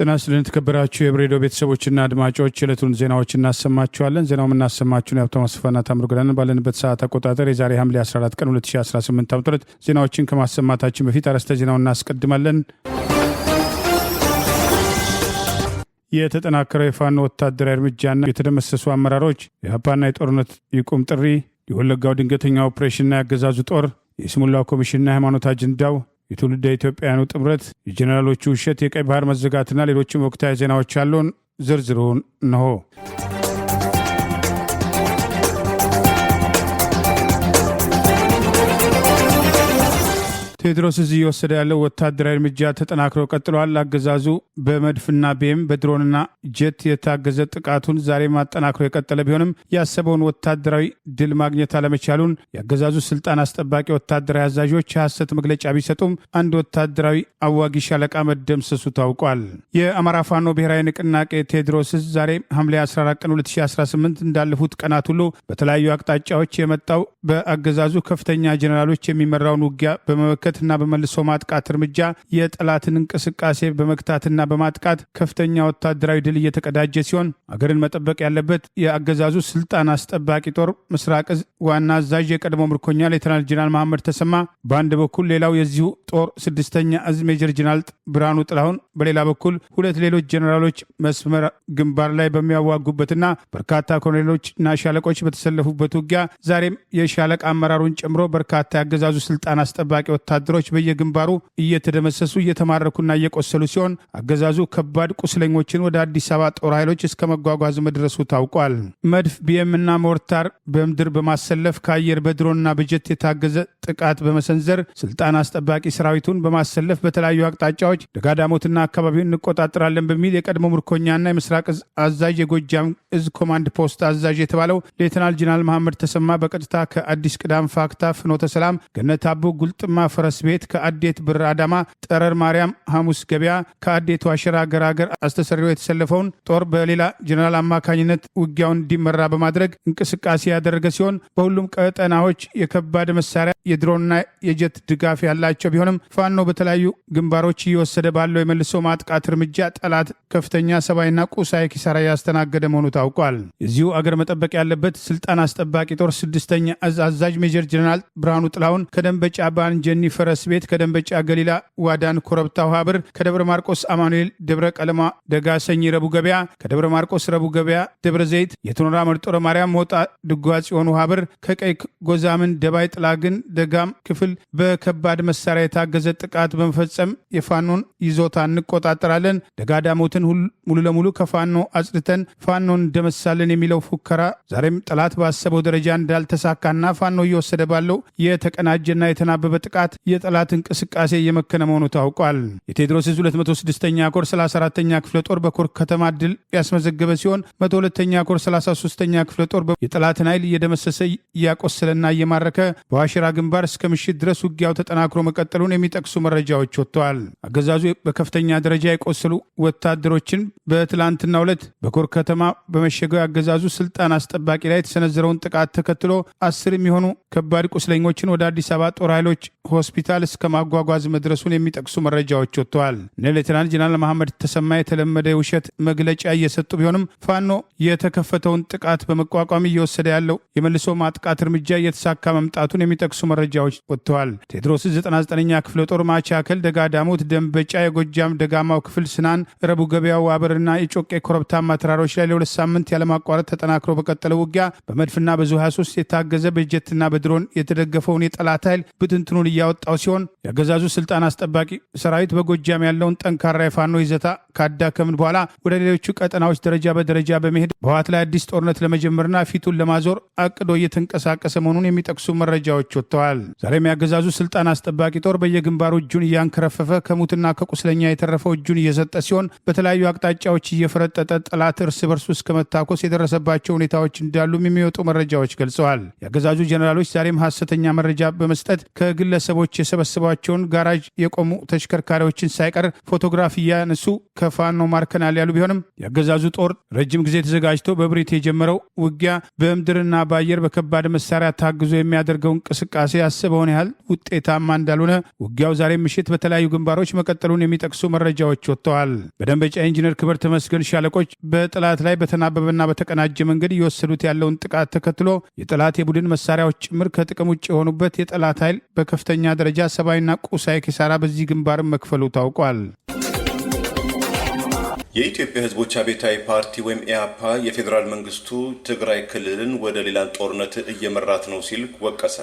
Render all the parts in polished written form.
ጤና ይስጥልን ተከበራችሁ የብሬዲዮ ቤተሰቦችና አድማጮች የዕለቱን ዜናዎች እናሰማችኋለን። ዜናው የምናሰማችሁን የሀብታሙ አስፋና ታምሩ ገዳን ባለንበት ሰዓት አቆጣጠር የዛሬ ሐምሌ 14 ቀን 2018 ዓ.ም ዜናዎችን ከማሰማታችን በፊት አርዕስተ ዜናውን እናስቀድማለን። የተጠናከረው የፋኖ ወታደራዊ እርምጃና የተደመሰሱ አመራሮች፣ የኢህአፓና የጦርነት ይቁም ጥሪ፣ የወለጋው ድንገተኛ ኦፕሬሽንና ያገዛዙ ጦር፣ የስሙላው ኮሚሽንና ሃይማኖት አጀንዳው፣ የትውልደ ኢትዮጵያውያኑ ጥምረት፣ የጀነራሎቹ ውሸት፣ የቀይ ባህር መዘጋትና ሌሎችም ወቅታዊ ዜናዎች ያሉን ዝርዝሩን ነው። ቴዎድሮስ እዚህ እየወሰደ ያለው ወታደራዊ እርምጃ ተጠናክሮ ቀጥሏል። አገዛዙ በመድፍና ቤም በድሮንና ጀት የታገዘ ጥቃቱን ዛሬ ማጠናክሮ የቀጠለ ቢሆንም ያሰበውን ወታደራዊ ድል ማግኘት አለመቻሉን የአገዛዙ ስልጣን አስጠባቂ ወታደራዊ አዛዦች የሐሰት መግለጫ ቢሰጡም አንድ ወታደራዊ አዋጊ ሻለቃ መደምሰሱ ታውቋል። የአማራ ፋኖ ብሔራዊ ንቅናቄ ቴዎድሮስ ዛሬ ሐምሌ 14 ቀን 2018 እንዳለፉት ቀናት ሁሉ በተለያዩ አቅጣጫዎች የመጣው በአገዛዙ ከፍተኛ ጀኔራሎች የሚመራውን ውጊያ በመመከት እና በመልሶ ማጥቃት እርምጃ የጠላትን እንቅስቃሴ በመክታትና በማጥቃት ከፍተኛ ወታደራዊ ድል እየተቀዳጀ ሲሆን አገርን መጠበቅ ያለበት የአገዛዙ ስልጣን አስጠባቂ ጦር ምስራቅ እዝ ዋና አዛዥ የቀድሞ ምርኮኛ ሌተናል ጀነራል መሐመድ ተሰማ በአንድ በኩል፣ ሌላው የዚሁ ጦር ስድስተኛ እዝ ሜጀር ጀነራል ብርሃኑ ጥላሁን በሌላ በኩል ሁለት ሌሎች ጀነራሎች መስመር ግንባር ላይ በሚያዋጉበትና በርካታ ኮሎኔሎችና ሻለቆች በተሰለፉበት ውጊያ ዛሬም የሻለቃ አመራሩን ጨምሮ በርካታ የአገዛዙ ስልጣን አስጠባቂ ወታደሮች በየግንባሩ እየተደመሰሱ እየተማረኩና እየቆሰሉ ሲሆን አገዛዙ ከባድ ቁስለኞችን ወደ አዲስ አበባ ጦር ኃይሎች እስከ መጓጓዝ መድረሱ ታውቋል። መድፍ ቢኤምና ሞርታር በምድር በማሰለፍ ከአየር በድሮንና በጀት የታገዘ ጥቃት በመሰንዘር ስልጣን አስጠባቂ ሰራዊቱን በማሰለፍ በተለያዩ አቅጣጫዎች ደጋዳሞትና አካባቢውን እንቆጣጠራለን በሚል የቀድሞ ምርኮኛና የምስራቅ እዝ አዛዥ የጎጃም እዝ ኮማንድ ፖስት አዛዥ የተባለው ሌተናል ጀነራል መሐመድ ተሰማ በቀጥታ ከአዲስ ቅዳም ፋክታ ፍኖተ ሰላም ገነት አቦ ጉልጥማ ፈረስ ቤት ከአዴት ብር አዳማ ጠረር ማርያም ሐሙስ ገበያ ከአዴት ዋሸራ ገራገር አስተሰሪው የተሰለፈውን ጦር በሌላ ጀነራል አማካኝነት ውጊያውን እንዲመራ በማድረግ እንቅስቃሴ ያደረገ ሲሆን በሁሉም ቀጠናዎች የከባድ መሳሪያ የድሮንና የጀት ድጋፍ ያላቸው ቢሆንም ፋኖ በተለያዩ ግንባሮች እየወሰደ ባለው የመልሶ ማጥቃት እርምጃ ጠላት ከፍተኛ ሰብአዊና ቁሳዊ ኪሳራ ያስተናገደ መሆኑ ታውቋል። የዚሁ አገር መጠበቅ ያለበት ስልጣን አስጠባቂ ጦር ስድስተኛ እዝ አዛዥ ሜጀር ጀነራል ብርሃኑ ጥላሁን ከደንበጫ ባንጀኒ ፈረስ ቤት ከደንበጫ ገሊላ ዋዳን ኮረብታ ውሃብር ከደብረ ማርቆስ አማኑኤል ደብረ ቀለማ ደጋ ሰኝ ረቡ ገበያ ከደብረ ማርቆስ ረቡ ገበያ ደብረ ዘይት የትኖራ መርጦረ ማርያም ሞጣ ድጓ ጽዮን ውሃብር ከቀይ ጎዛምን ደባይ ጥላግን ደጋም ክፍል በከባድ መሳሪያ የታገዘ ጥቃት በመፈጸም የፋኖን ይዞታ እንቆጣጠራለን፣ ደጋዳሞትን ሙሉ ለሙሉ ከፋኖ አጽድተን ፋኖን እንደመሳለን የሚለው ፉከራ ዛሬም ጠላት ባሰበው ደረጃ እንዳልተሳካና ፋኖ እየወሰደ ባለው የተቀናጀና የተናበበ ጥቃት የጠላት እንቅስቃሴ እየመከነ መሆኑ ታውቋል። የቴዎድሮስ ዕዝ 206ኛ ኮር 34ኛ ክፍለ ጦር በኮር ከተማ ድል ያስመዘገበ ሲሆን 102ኛ ኮር 33ኛ ክፍለ ጦር የጠላትን ኃይል እየደመሰሰ እያቆሰለና እየማረከ በዋሽራ ግንባር እስከ ምሽት ድረስ ውጊያው ተጠናክሮ መቀጠሉን የሚጠቅሱ መረጃዎች ወጥተዋል። አገዛዙ በከፍተኛ ደረጃ የቆሰሉ ወታደሮችን በትላንትናው ዕለት በኮር ከተማ በመሸገው አገዛዙ ስልጣን አስጠባቂ ላይ የተሰነዘረውን ጥቃት ተከትሎ 10 የሚሆኑ ከባድ ቁስለኞችን ወደ አዲስ አበባ ጦር ኃይሎች ሆስፒታል እስከ ማጓጓዝ መድረሱን የሚጠቅሱ መረጃዎች ወጥተዋል። ሌተናል ጀነራል መሐመድ ተሰማ የተለመደ የውሸት መግለጫ እየሰጡ ቢሆንም ፋኖ የተከፈተውን ጥቃት በመቋቋም እየወሰደ ያለው የመልሶ ማጥቃት እርምጃ እየተሳካ መምጣቱን የሚጠቅሱ መረጃዎች ወጥተዋል። ቴዎድሮስ 99ኛ ክፍለ ጦር ማቻከል ደጋዳሞት ደንበጫ የጎጃም ደጋማው ክፍል ስናን ረቡ ገበያው ዋበርና የጮቄ ኮረብታማ ተራሮች ላይ ለ2 ሳምንት ያለማቋረጥ ተጠናክሮ በቀጠለው ውጊያ በመድፍና በዙ 23 የታገዘ በጀትና በድሮን የተደገፈውን የጠላት ኃይል ብትንትኑን እያወጣው ሲሆን የአገዛዙ ስልጣን አስጠባቂ ሰራዊት በጎጃም ያለውን ጠንካራ የፋኖ ይዘታ ካዳከምን በኋላ ወደ ሌሎቹ ቀጠናዎች ደረጃ በደረጃ በመሄድ በህወሓት ላይ አዲስ ጦርነት ለመጀመርና ፊቱን ለማዞር አቅዶ እየተንቀሳቀሰ መሆኑን የሚጠቅሱ መረጃዎች ወጥተዋል። ዛሬም የአገዛዙ ስልጣን አስጠባቂ ጦር በየግንባሩ እጁን እያንከረፈፈ ከሙትና ከቁስለኛ የተረፈው እጁን እየሰጠ ሲሆን በተለያዩ አቅጣጫዎች እየፈረጠጠ ጠላት እርስ በርሱ እስከ መታኮስ የደረሰባቸው ሁኔታዎች እንዳሉም የሚወጡ መረጃዎች ገልጸዋል። የአገዛዙ ጀነራሎች ዛሬም ሐሰተኛ መረጃ በመስጠት ከግለሰቦች የሰበሰቧቸውን ጋራዥ የቆሙ ተሽከርካሪዎችን ሳይቀር ፎቶግራፍ እያነሱ ከፋኖ ማርከናል ያሉ ቢሆንም የአገዛዙ ጦር ረጅም ጊዜ ተዘጋጅቶ በብሬት የጀመረው ውጊያ በምድርና በአየር በከባድ መሳሪያ ታግዞ የሚያደርገው እንቅስቃሴ ያሰበውን ያህል ውጤታማ እንዳልሆነ ውጊያው ዛሬ ምሽት በተለያዩ ግንባሮች መቀጠሉን የሚጠቅሱ መረጃዎች ወጥተዋል። በደንበጫ ኢንጂነር ክብር ተመስገን ሻለቆች በጠላት ላይ በተናበበና በተቀናጀ መንገድ እየወሰዱት ያለውን ጥቃት ተከትሎ የጠላት የቡድን መሳሪያዎች ጭምር ከጥቅም ውጭ የሆኑበት የጠላት ኃይል በከፍተኛ ደረጃ ሰብአዊና ቁሳዊ ኪሳራ በዚህ ግንባርም መክፈሉ ታውቋል። የኢትዮጵያ ሕዝቦች አብዮታዊ ፓርቲ ወይም ኢህአፓ የፌዴራል መንግስቱ ትግራይ ክልልን ወደ ሌላ ጦርነት እየመራት ነው ሲል ወቀሰ።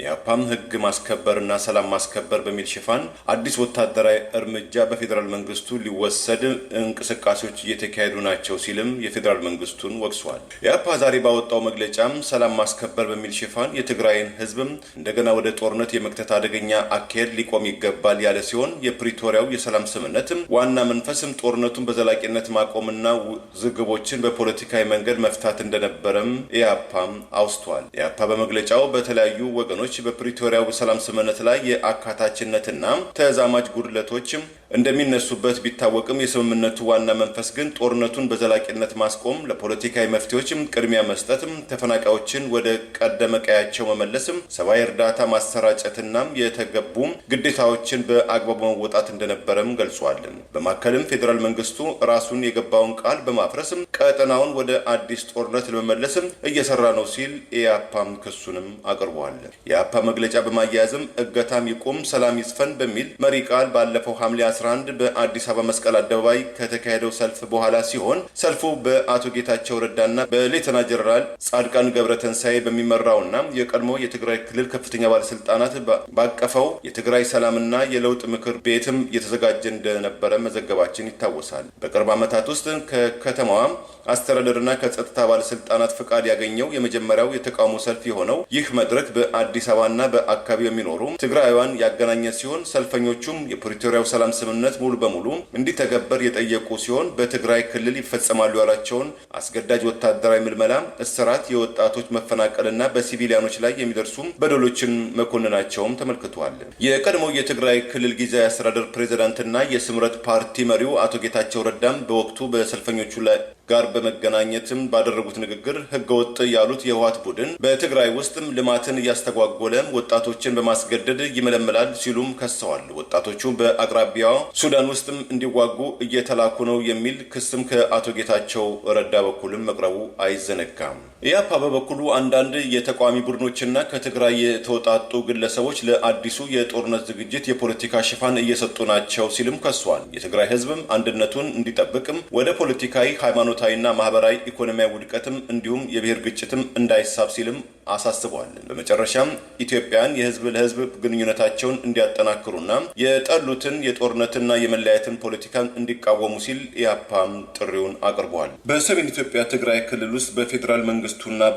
ኢህአፓም ህግ ማስከበርና ሰላም ማስከበር በሚል ሽፋን አዲስ ወታደራዊ እርምጃ በፌዴራል መንግስቱ ሊወሰድ እንቅስቃሴዎች እየተካሄዱ ናቸው ሲልም የፌዴራል መንግስቱን ወቅሷል። ኢህአፓ ዛሬ ባወጣው መግለጫም ሰላም ማስከበር በሚል ሽፋን የትግራይን ህዝብም እንደገና ወደ ጦርነት የመክተት አደገኛ አካሄድ ሊቆም ይገባል ያለ ሲሆን የፕሪቶሪያው የሰላም ስምምነትም ዋና መንፈስም ጦርነቱን በዘላቂነት ማቆምና ውዝግቦችን በፖለቲካዊ መንገድ መፍታት እንደነበረም ኢህአፓም አውስቷል። ኢህአፓ በመግለጫው በተለያዩ ወገኖች በፕሪቶሪያው ሰላም ስምምነት ላይ የአካታችነትና ተዛማጅ ጉድለቶችም እንደሚነሱበት ቢታወቅም የስምምነቱ ዋና መንፈስ ግን ጦርነቱን በዘላቂነት ማስቆም፣ ለፖለቲካዊ መፍትሄዎችም ቅድሚያ መስጠትም፣ ተፈናቃዮችን ወደ ቀደመ ቀያቸው መመለስም፣ ሰብአዊ እርዳታ ማሰራጨትና የተገቡ ግዴታዎችን በአግባቡ መወጣት እንደነበረም ገልጿል። በማከልም ፌዴራል መንግስቱ ራሱን የገባውን ቃል በማፍረስም ቀጠናውን ወደ አዲስ ጦርነት ለመመለስም እየሰራ ነው ሲል ኢያፓም ክሱንም አቅርቧል። የኢያፓ መግለጫ በማያያዝም እገታም ይቁም ሰላም ይስፈን በሚል መሪ ቃል ባለፈው ሐምሌ 11 በአዲስ አበባ መስቀል አደባባይ ከተካሄደው ሰልፍ በኋላ ሲሆን ሰልፉ በአቶ ጌታቸው ረዳና በሌተና ጀነራል ጻድቃን ገብረተንሳኤ በሚመራውና የቀድሞ የትግራይ ክልል ከፍተኛ ባለስልጣናት ባቀፈው የትግራይ ሰላምና የለውጥ ምክር ቤትም የተዘጋጀ እንደነበረ መዘገባችን ይታወሳል። በቅርብ ዓመታት ውስጥ ከከተማዋ አስተዳደርና ከጸጥታ ባለስልጣናት ፍቃድ ያገኘው የመጀመሪያው የተቃውሞ ሰልፍ የሆነው ይህ መድረክ በአዲስ አበባና በአካባቢው የሚኖሩ ትግራይዋን ያገናኘ ሲሆን ሰልፈኞቹም የፕሪቶሪያው ሰላም ስምምነት ሙሉ በሙሉ እንዲተገበር የጠየቁ ሲሆን በትግራይ ክልል ይፈጸማሉ ያላቸውን አስገዳጅ ወታደራዊ ምልመላ፣ እስራት፣ የወጣቶች መፈናቀልና በሲቪሊያኖች ላይ የሚደርሱ በደሎችን መኮንናቸውም ተመልክቷል። የቀድሞው የትግራይ ክልል ጊዜያዊ አስተዳደር ፕሬዝዳንትና የስምረት ፓርቲ መሪው አቶ ጌታቸው ረዳም በወቅቱ በሰልፈኞቹ ላይ ጋር በመገናኘትም ባደረጉት ንግግር ህገወጥ ያሉት የህወሓት ቡድን በትግራይ ውስጥም ልማትን እያስተጓጎለ ወጣቶችን በማስገደድ ይመለመላል ሲሉም ከሰዋል። ወጣቶቹ በአቅራቢያው ሱዳን ውስጥም እንዲዋጉ እየተላኩ ነው የሚል ክስም ከአቶ ጌታቸው ረዳ በኩልም መቅረቡ አይዘነጋም። ኢያፓ በበኩሉ አንዳንድ የተቃዋሚ ቡድኖችና ከትግራይ የተወጣጡ ግለሰቦች ለአዲሱ የጦርነት ዝግጅት የፖለቲካ ሽፋን እየሰጡ ናቸው ሲልም ከሷል። የትግራይ ህዝብም አንድነቱን እንዲጠብቅም ወደ ፖለቲካዊ፣ ሃይማኖታዊና ማህበራዊ ኢኮኖሚያዊ ውድቀትም እንዲሁም የብሔር ግጭትም እንዳይሳብ ሲልም አሳስቧል። በመጨረሻም ኢትዮጵያን የህዝብ ለህዝብ ግንኙነታቸውን እንዲያጠናክሩና የጠሉትን የጦርነትና የመለያየትን ፖለቲካን እንዲቃወሙ ሲል ኢያፓም ጥሪውን አቅርቧል። በሰሜን ኢትዮጵያ ትግራይ ክልል ውስጥ በፌዴራል መንግስቱና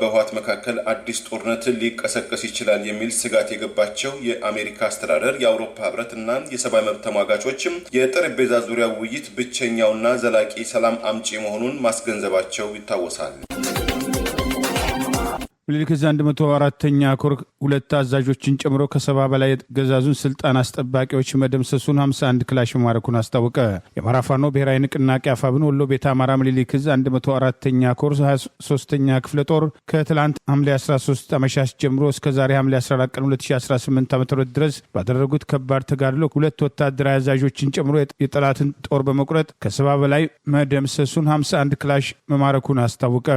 በህወሓት መካከል አዲስ ጦርነት ሊቀሰቀስ ይችላል የሚል ስጋት የገባቸው የአሜሪካ አስተዳደር፣ የአውሮፓ ህብረት እና የሰብአዊ መብት ተሟጋቾችም የጠረጴዛ ዙሪያ ውይይት ብቸኛውና ዘላቂ ሰላም አምጪ መሆኑን ማስገንዘባቸው ይታወሳል። ምኒልክ 104ኛ ኮር ሁለት አዛዦችን ጨምሮ ከ70 በላይ የአገዛዙን ስልጣን አስጠባቂዎች መደምሰሱን 51 ክላሽ መማረኩን አስታወቀ። የአማራ ፋኖ ብሔራዊ ንቅናቄ አፋብን ወሎ ቤተ አማራ ምኒልክ 104ኛ ኮር 23ኛ ክፍለ ጦር ከትላንት ሐምሌ 13 አመሻሽ ጀምሮ እስከ ዛሬ ሐምሌ 14 ቀን 2018 ዓ.ም ድረስ ባደረጉት ከባድ ተጋድሎ ሁለት ወታደራዊ አዛዦችን ጨምሮ የጠላትን ጦር በመቁረጥ ከ70 በላይ መደምሰሱን 51 ክላሽ መማረኩን አስታወቀ።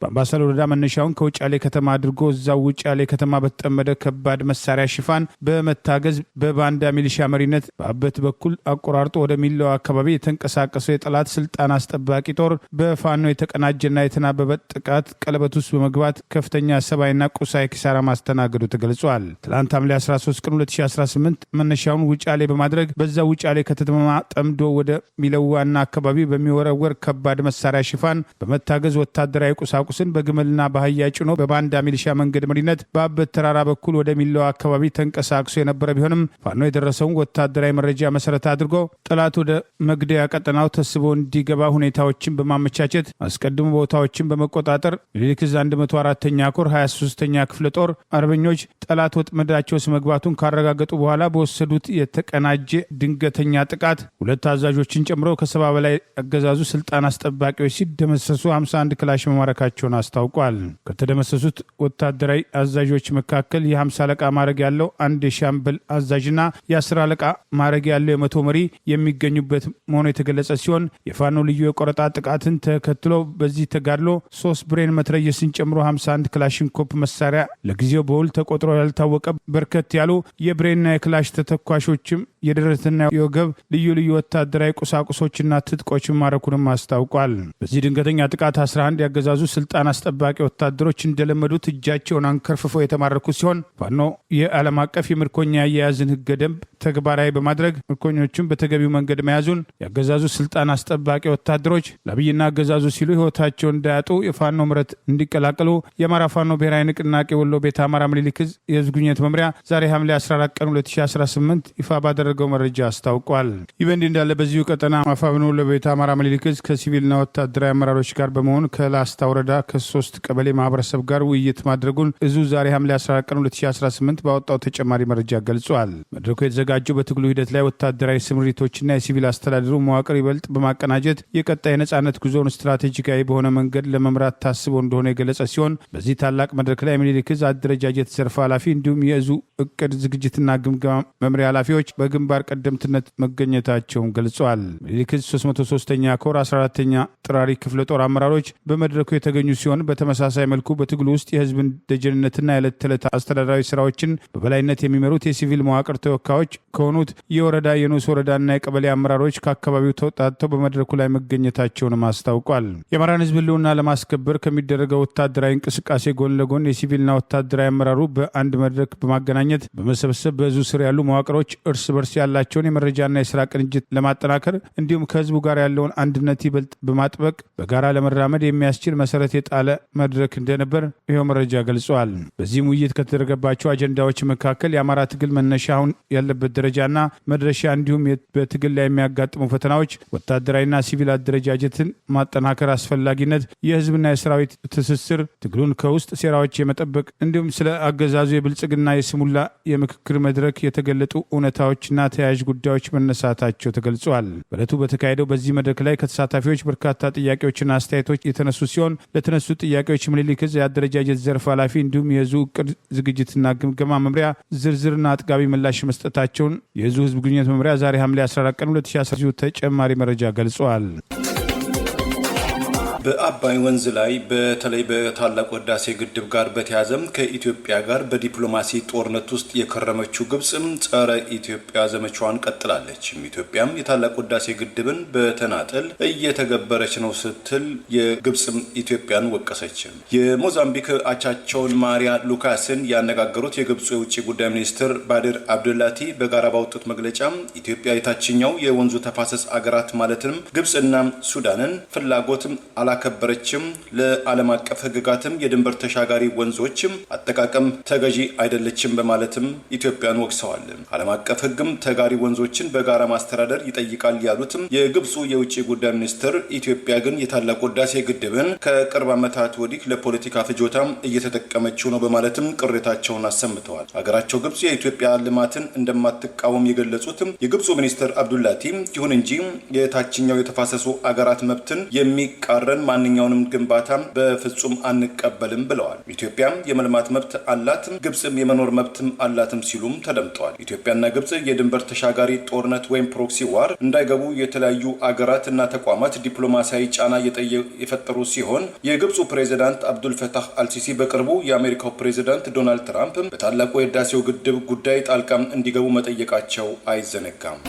በአምባሰል ወረዳ መነሻውን ከውጫሌ ከተማ አድርጎ እዛው ውጫሌ ከተማ በተጠመደ ከባድ መሳሪያ ሽፋን በመታገዝ በባንዳ ሚሊሻ መሪነት በአበት በኩል አቆራርጦ ወደ ሚለው አካባቢ የተንቀሳቀሰው የጠላት ስልጣን አስጠባቂ ጦር በፋኖ የተቀናጀና የተናበበ ጥቃት ቀለበት ውስጥ በመግባት ከፍተኛ ሰብአዊና ቁሳዊ ኪሳራ ማስተናገዱ ተገልጿል። ትላንት ሐምሌ 13 ቀን 2018 መነሻውን ውጫሌ በማድረግ በዛ ውጫሌ ከተማ ጠምዶ ወደ ሚለዋና አካባቢ በሚወረወር ከባድ መሳሪያ ሽፋን በመታገዝ ወታደራዊ ቁሳቁስን በግመልና በአህያ ጭኖ በባንዳ ባልዳ ሚሊሻ መንገድ መሪነት በአበት ተራራ በኩል ወደ ሚለው አካባቢ ተንቀሳቅሶ የነበረ ቢሆንም ፋኖ የደረሰውን ወታደራዊ መረጃ መሰረት አድርጎ ጠላት ወደ መግደያ ቀጠናው ተስቦ እንዲገባ ሁኔታዎችን በማመቻቸት አስቀድሞ ቦታዎችን በመቆጣጠር ሚኒሊክ ዕዝ 104ኛ ኮር 23ኛ ክፍለ ጦር አርበኞች ጠላት ወጥመዳቸው መግባቱን ካረጋገጡ በኋላ በወሰዱት የተቀናጀ ድንገተኛ ጥቃት ሁለት አዛዦችን ጨምሮ ከ70 በላይ አገዛዙ ስልጣን አስጠባቂዎች ሲደመሰሱ 51 ክላሽ መማረካቸውን አስታውቋል። ከተደመሰሱት ወታደራዊ አዛዦች መካከል የ50 አለቃ ማዕረግ ያለው አንድ የሻምበል አዛዥና የ10 አለቃ ማዕረግ ያለው የመቶ መሪ የሚገኙበት መሆኑ የተገለጸ ሲሆን የፋኖ ልዩ የቆረጣ ጥቃትን ተከትሎ በዚህ ተጋድሎ 3 ብሬን መትረየስን ጨምሮ 51 ክላሽንኮፕ መሳሪያ ለጊዜው በውል ተቆጥሮ ያልታወቀ በርከት ያሉ የብሬንና የክላሽ ተተኳሾችም የደረትና የወገብ ልዩ ልዩ ወታደራዊ ቁሳቁሶችና ትጥቆች ማረኩንም አስታውቋል። በዚህ ድንገተኛ ጥቃት 11 ያገዛዙ ስልጣን አስጠባቂ ወታደሮች እንደለመዱት እጃቸውን አንከርፍፈው የተማረኩ ሲሆን ፋኖ የዓለም አቀፍ የምርኮኛ አያያዝን ህገ ደንብ ተግባራዊ በማድረግ ምርኮኞቹን በተገቢው መንገድ መያዙን ያገዛዙ ስልጣን አስጠባቂ ወታደሮች ለአብይና አገዛዙ ሲሉ ህይወታቸውን እንዳያጡ የፋኖ ምረት እንዲቀላቀሉ የአማራ ፋኖ ብሔራዊ ንቅናቄ ወሎ ቤተ አማራ ምኒልክ ዕዝ የህዝብ ግንኙነት መምሪያ ዛሬ ሐምሌ 14 ቀን 2018 ይፋ ባደረገው መረጃ አስታውቋል። ይህ በእንዲህ እንዳለ በዚሁ ቀጠና አፋብኃ ወሎ ቤተ አማራ ምኒልክ ዕዝ ከሲቪልና ወታደራዊ አመራሮች ጋር በመሆን ከላስታ ወረዳ ከ3 ቀበሌ ማህበረሰብ ጋር ውይይት ማድረጉን እዙ ዛሬ ሐምሌ 14 ቀን 2018 ባወጣው ተጨማሪ መረጃ ገልጿል። መድረኩ የተዘጋጀው በትግሉ ሂደት ላይ ወታደራዊ ስምሪቶችና የሲቪል አስተዳደሩ መዋቅር ይበልጥ በማቀናጀት የቀጣይ ነጻነት ጉዞውን ስትራቴጂካዊ በሆነ መንገድ ለመምራት ታስቦ እንደሆነ የገለጸ ሲሆን በዚህ ታላቅ መድረክ ላይ ምኒልክ ዕዝ አደረጃጀት ዘርፍ ኃላፊ እንዲሁም የእዙ እቅድ ዝግጅትና ግምገማ መምሪያ ኃላፊዎች በግንባር ቀደምትነት መገኘታቸውን ገልጿል። ምኒልክ ዕዝ 303ኛ ኮር 14ኛ ጥራሪ ክፍለ ጦር አመራሮች በመድረኩ የተገኙ ሲሆን በተመሳሳይ መልኩ በትግሉ ውስጥ የህዝብን ደጀንነትና የዕለት ተዕለት አስተዳደራዊ ስራዎችን በበላይነት የሚመሩት የሲቪል መዋቅር ተወካዮች ከሆኑት የወረዳ የንዑስ ወረዳና የቀበሌ አመራሮች ከአካባቢው ተውጣጥተው በመድረኩ ላይ መገኘታቸውንም አስታውቋል። የአማራን ህዝብ ህልውና ለማስከበር ከሚደረገው ወታደራዊ እንቅስቃሴ ጎን ለጎን የሲቪልና ወታደራዊ አመራሩ በአንድ መድረክ በማገናኘት በመሰብሰብ በዙ ስር ያሉ መዋቅሮች እርስ በርስ ያላቸውን የመረጃና የስራ ቅንጅት ለማጠናከር እንዲሁም ከህዝቡ ጋር ያለውን አንድነት ይበልጥ በማጥበቅ በጋራ ለመራመድ የሚያስችል መሰረት የጣለ መድረክ እንደነበር ይኸው መረጃ ገልጿል። በዚህም ውይይት ከተደረገባቸው አጀንዳዎች መካከል የአማራ ትግል መነሻ አሁን ያለበት ደረጃና መድረሻ እንዲሁም በትግል ላይ የሚያጋጥሙ ፈተናዎች፣ ወታደራዊና ሲቪል አደረጃጀትን ማጠናከር አስፈላጊነት፣ የህዝብና የሰራዊት ትስስር፣ ትግሉን ከውስጥ ሴራዎች የመጠበቅ እንዲሁም ስለ አገዛዙ የብልጽግና የስሙላ የምክክር መድረክ የተገለጡ እውነታዎችና ተያያዥ ጉዳዮች መነሳታቸው ተገልጿል። በዕለቱ በተካሄደው በዚህ መድረክ ላይ ከተሳታፊዎች በርካታ ጥያቄዎችና አስተያየቶች የተነሱ ሲሆን ለተነሱ ጥያቄዎች ምኒልክ ዕዝ የአደረጃጀት ዘርፍ ኃላፊ እንዲሁም የእዙ እቅድ ዝግጅትና ግምገማ መምሪያ ዝርዝርና አጥጋቢ ምላሽ መስጠታቸውን የእዙ ህዝብ ግንኙነት መምሪያ ዛሬ ሐምሌ 14 ቀን 2010 ተጨማሪ መረጃ ገልጿል። በአባይ ወንዝ ላይ በተለይ በታላቁ ህዳሴ ግድብ ጋር በተያዘም ከኢትዮጵያ ጋር በዲፕሎማሲ ጦርነት ውስጥ የከረመችው ግብጽም ጸረ ኢትዮጵያ ዘመቻዋን ቀጥላለች። ኢትዮጵያም የታላቁ ህዳሴ ግድብን በተናጠል እየተገበረች ነው ስትል የግብጽም ኢትዮጵያን ወቀሰች። የሞዛምቢክ አቻቸውን ማሪያ ሉካስን ያነጋገሩት የግብጹ የውጭ ጉዳይ ሚኒስትር ባድር አብዱላቲ በጋራ ባወጡት መግለጫ ኢትዮጵያ የታችኛው የወንዙ ተፋሰስ አገራት ማለትም ግብጽና ሱዳንን ፍላጎትም አላከበረችም፣ ለዓለም አቀፍ ህግጋትም የድንበር ተሻጋሪ ወንዞችም አጠቃቀም ተገዢ አይደለችም በማለትም ኢትዮጵያን ወቅሰዋል። ዓለም አቀፍ ህግም ተጋሪ ወንዞችን በጋራ ማስተዳደር ይጠይቃል ያሉትም የግብጹ የውጭ ጉዳይ ሚኒስትር ኢትዮጵያ ግን የታላቁ ህዳሴ ግድብን ከቅርብ ዓመታት ወዲህ ለፖለቲካ ፍጆታም እየተጠቀመችው ነው በማለትም ቅሬታቸውን አሰምተዋል። ሀገራቸው ግብጽ የኢትዮጵያ ልማትን እንደማትቃወም የገለጹትም የግብጹ ሚኒስትር አብዱላቲ ይሁን እንጂ የታችኛው የተፋሰሱ አገራት መብትን የሚቃረን ማንኛውንም ግንባታ በፍጹም አንቀበልም ብለዋል። ኢትዮጵያም የመልማት መብት አላት፣ ግብጽም የመኖር መብትም አላትም ሲሉም ተደምጠዋል። ኢትዮጵያና ግብጽ የድንበር ተሻጋሪ ጦርነት ወይም ፕሮክሲ ዋር እንዳይገቡ የተለያዩ አገራት እና ተቋማት ዲፕሎማሲያዊ ጫና የፈጠሩ ሲሆን የግብጹ ፕሬዚዳንት አብዱል ፈታህ አልሲሲ በቅርቡ የአሜሪካው ፕሬዚዳንት ዶናልድ ትራምፕ በታላቁ የህዳሴው ግድብ ጉዳይ ጣልቃም እንዲገቡ መጠየቃቸው አይዘነጋም።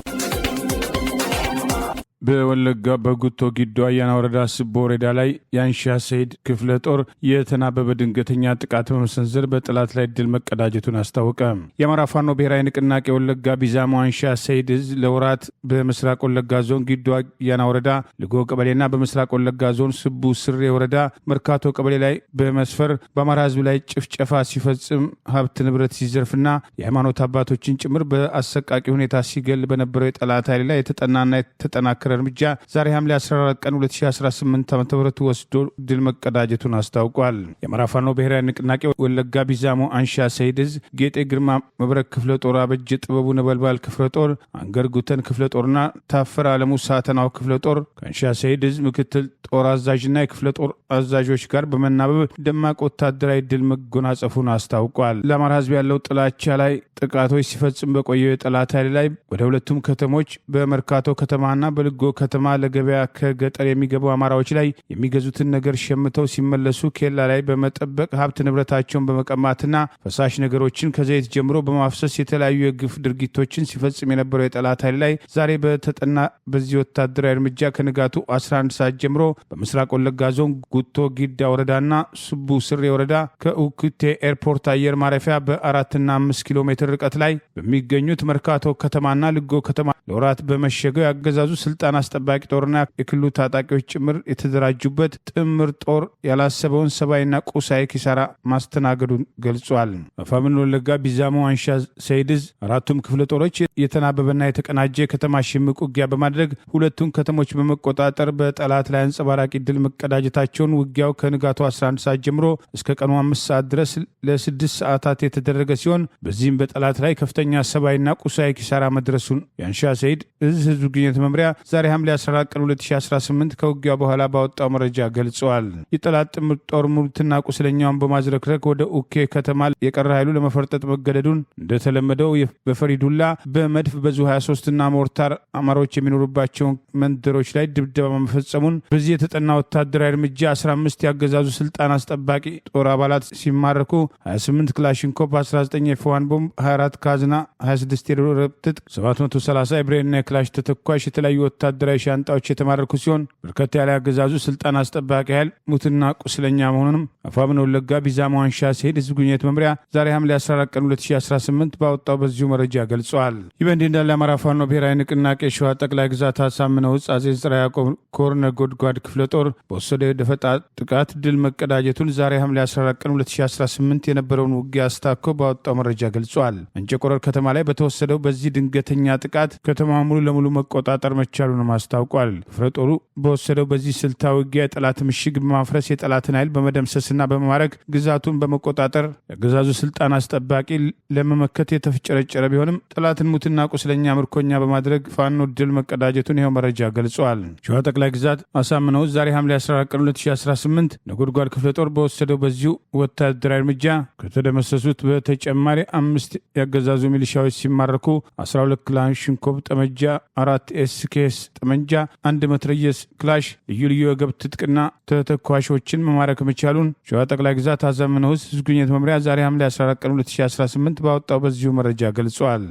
በወለጋ በጉቶ ጊዶ አያና ወረዳ ስቦ ወረዳ ላይ የአንሻ ሰይድ ክፍለ ጦር የተናበበ ድንገተኛ ጥቃት በመሰንዘር በጠላት ላይ ድል መቀዳጀቱን አስታወቀ። የአማራ ፋኖ ብሔራዊ ንቅናቄ ወለጋ ቢዛሞ አንሻ ሰይድ እዝ ለወራት በምስራቅ ወለጋ ዞን ጊዶ አያና ወረዳ ልጎ ቀበሌና በምስራቅ ወለጋ ዞን ስቡ ስሬ ወረዳ መርካቶ ቀበሌ ላይ በመስፈር በአማራ ህዝብ ላይ ጭፍጨፋ ሲፈጽም ሀብት ንብረት ሲዘርፍና የሃይማኖት አባቶችን ጭምር በአሰቃቂ ሁኔታ ሲገል በነበረው የጠላት ኃይል ላይ የተጠናና የተጠናከረ እርምጃ ዛሬ ሐምሌ 14 ቀን 2018 ዓ.ም ወስዶ ድል መቀዳጀቱን አስታውቋል። የአማራ ፋኖ ብሔራዊ ንቅናቄ ወለጋ ቢዛሞ አንሻ ሰይድ እዝ ጌጤ ግርማ መብረክ ክፍለ ጦር፣ አበጀ ጥበቡ ነበልባል ክፍለ ጦር፣ አንገር ጉተን ክፍለ ጦርና ታፈረ አለሙ ሳተናው ክፍለ ጦር ከአንሻ ሰይድ እዝ ምክትል ጦር አዛዥና የክፍለ ጦር አዛዦች ጋር በመናበብ ደማቅ ወታደራዊ ድል መጎናጸፉን አስታውቋል። ለአማራ ህዝብ ያለው ጥላቻ ላይ ጥቃቶች ሲፈጽም በቆየው የጠላት ኃይል ላይ ወደ ሁለቱም ከተሞች በመርካቶ ከተማና በልጎ ከተማ ለገበያ ከገጠር የሚገቡ አማራዎች ላይ የሚገዙትን ነገር ሸምተው ሲመለሱ ኬላ ላይ በመጠበቅ ሀብት ንብረታቸውን በመቀማትና ፈሳሽ ነገሮችን ከዘይት ጀምሮ በማፍሰስ የተለያዩ የግፍ ድርጊቶችን ሲፈጽም የነበረው የጠላት ኃይል ላይ ዛሬ በተጠና በዚህ ወታደራዊ እርምጃ ከንጋቱ 11 ሰዓት ጀምሮ በምስራቅ ወለጋ ዞን ጉቶ ጊዳ ወረዳና ሱቡ ስሬ ወረዳ ከኡኩቴ ኤርፖርት አየር ማረፊያ በ4 እና 5 ኪሎ ሜትር ርቀት ላይ በሚገኙት መርካቶ ከተማና ልጎ ከተማ ለወራት በመሸገው ያገዛዙ ስልጣን አስጠባቂ ጦርና የክልሉ ታጣቂዎች ጭምር የተደራጁበት ጥምር ጦር ያላሰበውን ሰብአዊና ቁሳዊ ኪሳራ ማስተናገዱን ገልጿል። በፋምን ወለጋ ቢዛሞ አንሻ ሰይድ እዝ አራቱም ክፍለ ጦሮች የተናበበና የተቀናጀ ከተማ ሽምቅ ውጊያ በማድረግ ሁለቱን ከተሞች በመቆጣጠር በጠላት ላይ አንጸባራቂ ድል መቀዳጀታቸውን ውጊያው ከንጋቱ 11 ሰዓት ጀምሮ እስከ ቀኑ 5 ሰዓት ድረስ ለ6 ሰዓታት የተደረገ ሲሆን በዚህም በጠላት ላይ ከፍተኛ ሰብአዊና ቁሳዊ ኪሳራ መድረሱን የአንሻ ሰይድ እዝ ህዝብ ግንኙነት መምሪያ ዛሬ ሐምሌ 14 ቀን 2018 ከውጊያው በኋላ ባወጣው መረጃ ገልጸዋል። የጠላት ጥምር ጦር ሙትና ቁስለኛውን በማዝረክረክ ወደ ኡኬ ከተማ የቀረ ኃይሉ ለመፈርጠጥ መገደዱን እንደተለመደው በፈሪዱላ በመድፍ በዙ 23 እና ሞርታር አማሮች የሚኖሩባቸውን መንደሮች ላይ ድብደባ መፈጸሙን በዚህ የተጠና ወታደራዊ እርምጃ 15 ያገዛዙ ስልጣን አስጠባቂ ጦር አባላት ሲማረኩ 28 ክላሽንኮቭ፣ 19 የፎዋን ቦምብ፣ 24 ካዝና፣ 26 የዶር ትጥቅ፣ 730 የብሬንና የክላሽ ተተኳሽ የተለያዩ ወታደራዊ ሻንጣዎች የተማረኩ ሲሆን በርከት ያለ ያገዛዙ ስልጣን አስጠባቂ ኃይል ሙትና ቁስለኛ መሆኑንም አፋብን ወለጋ ቢዛሞ አንሻ ሰይድ ህዝብ ግንኙነት መምሪያ ዛሬ ሐምሌ 14 ቀን 2018 ባወጣው በዚሁ መረጃ ገልጿል። ይህ በእንዲህ እንዳለ አማራ ፋኖ ብሔራዊ ንቅናቄ ሸዋ ጠቅላይ ግዛት አሳምነው ዕዝ አጼ ዘርዓ ያዕቆብ ኮር ነጎድጓድ ክፍለ ጦር በወሰደው የደፈጣ ጥቃት ድል መቀዳጀቱን ዛሬ ሐምሌ 14 ቀን 2018 የነበረውን ውጊያ አስታኮ ባወጣው መረጃ ገልጿል። መንጨቆረር ከተማ ላይ በተወሰደው በዚህ ድንገተኛ ጥቃት ከተማ ሙሉ ለሙሉ መቆጣጠር መቻሉንም አስታውቋል። ክፍለ ጦሩ በወሰደው በዚህ ስልታዊ ውጊያ የጠላት ምሽግ በማፍረስ የጠላትን ኃይል በመደምሰስና በመማረክ ግዛቱን በመቆጣጠር የአገዛዙ ስልጣን አስጠባቂ ለመመከት የተፍጨረጨረ ቢሆንም ጠላትን ሙትና ቁስለኛ ምርኮኛ በማድረግ ፋኖ ድል መቀዳጀቱን ይኸው መረጃ ገልጿል። ሸዋ ጠቅላይ ግዛት አሳምነው ዛሬ ሐምሌ 14 ቀን 2018 ነጎድጓድ ክፍለ ጦር በወሰደው በዚሁ ወታደራዊ እርምጃ ከተደመሰሱት በተጨማሪ 5 ያገዛዙ ሚሊሻዎች ሲማረኩ 12 ክላሽንኮቭ ጠመንጃ፣ 4 ኤስኬስ ጠመንጃ፣ 1 መትረየስ ክላሽ፣ ልዩ ልዩ የገብ ትጥቅና ተተኳሾችን መማረክ መቻሉን ሸዋ ጠቅላይ ግዛት አሳምነው ዕዝ ህዝብ ግንኙነት መምሪያ ዛሬ ሐምሌ 14 ቀን 2018 ባወጣው በዚሁ መረጃ ገልጿል።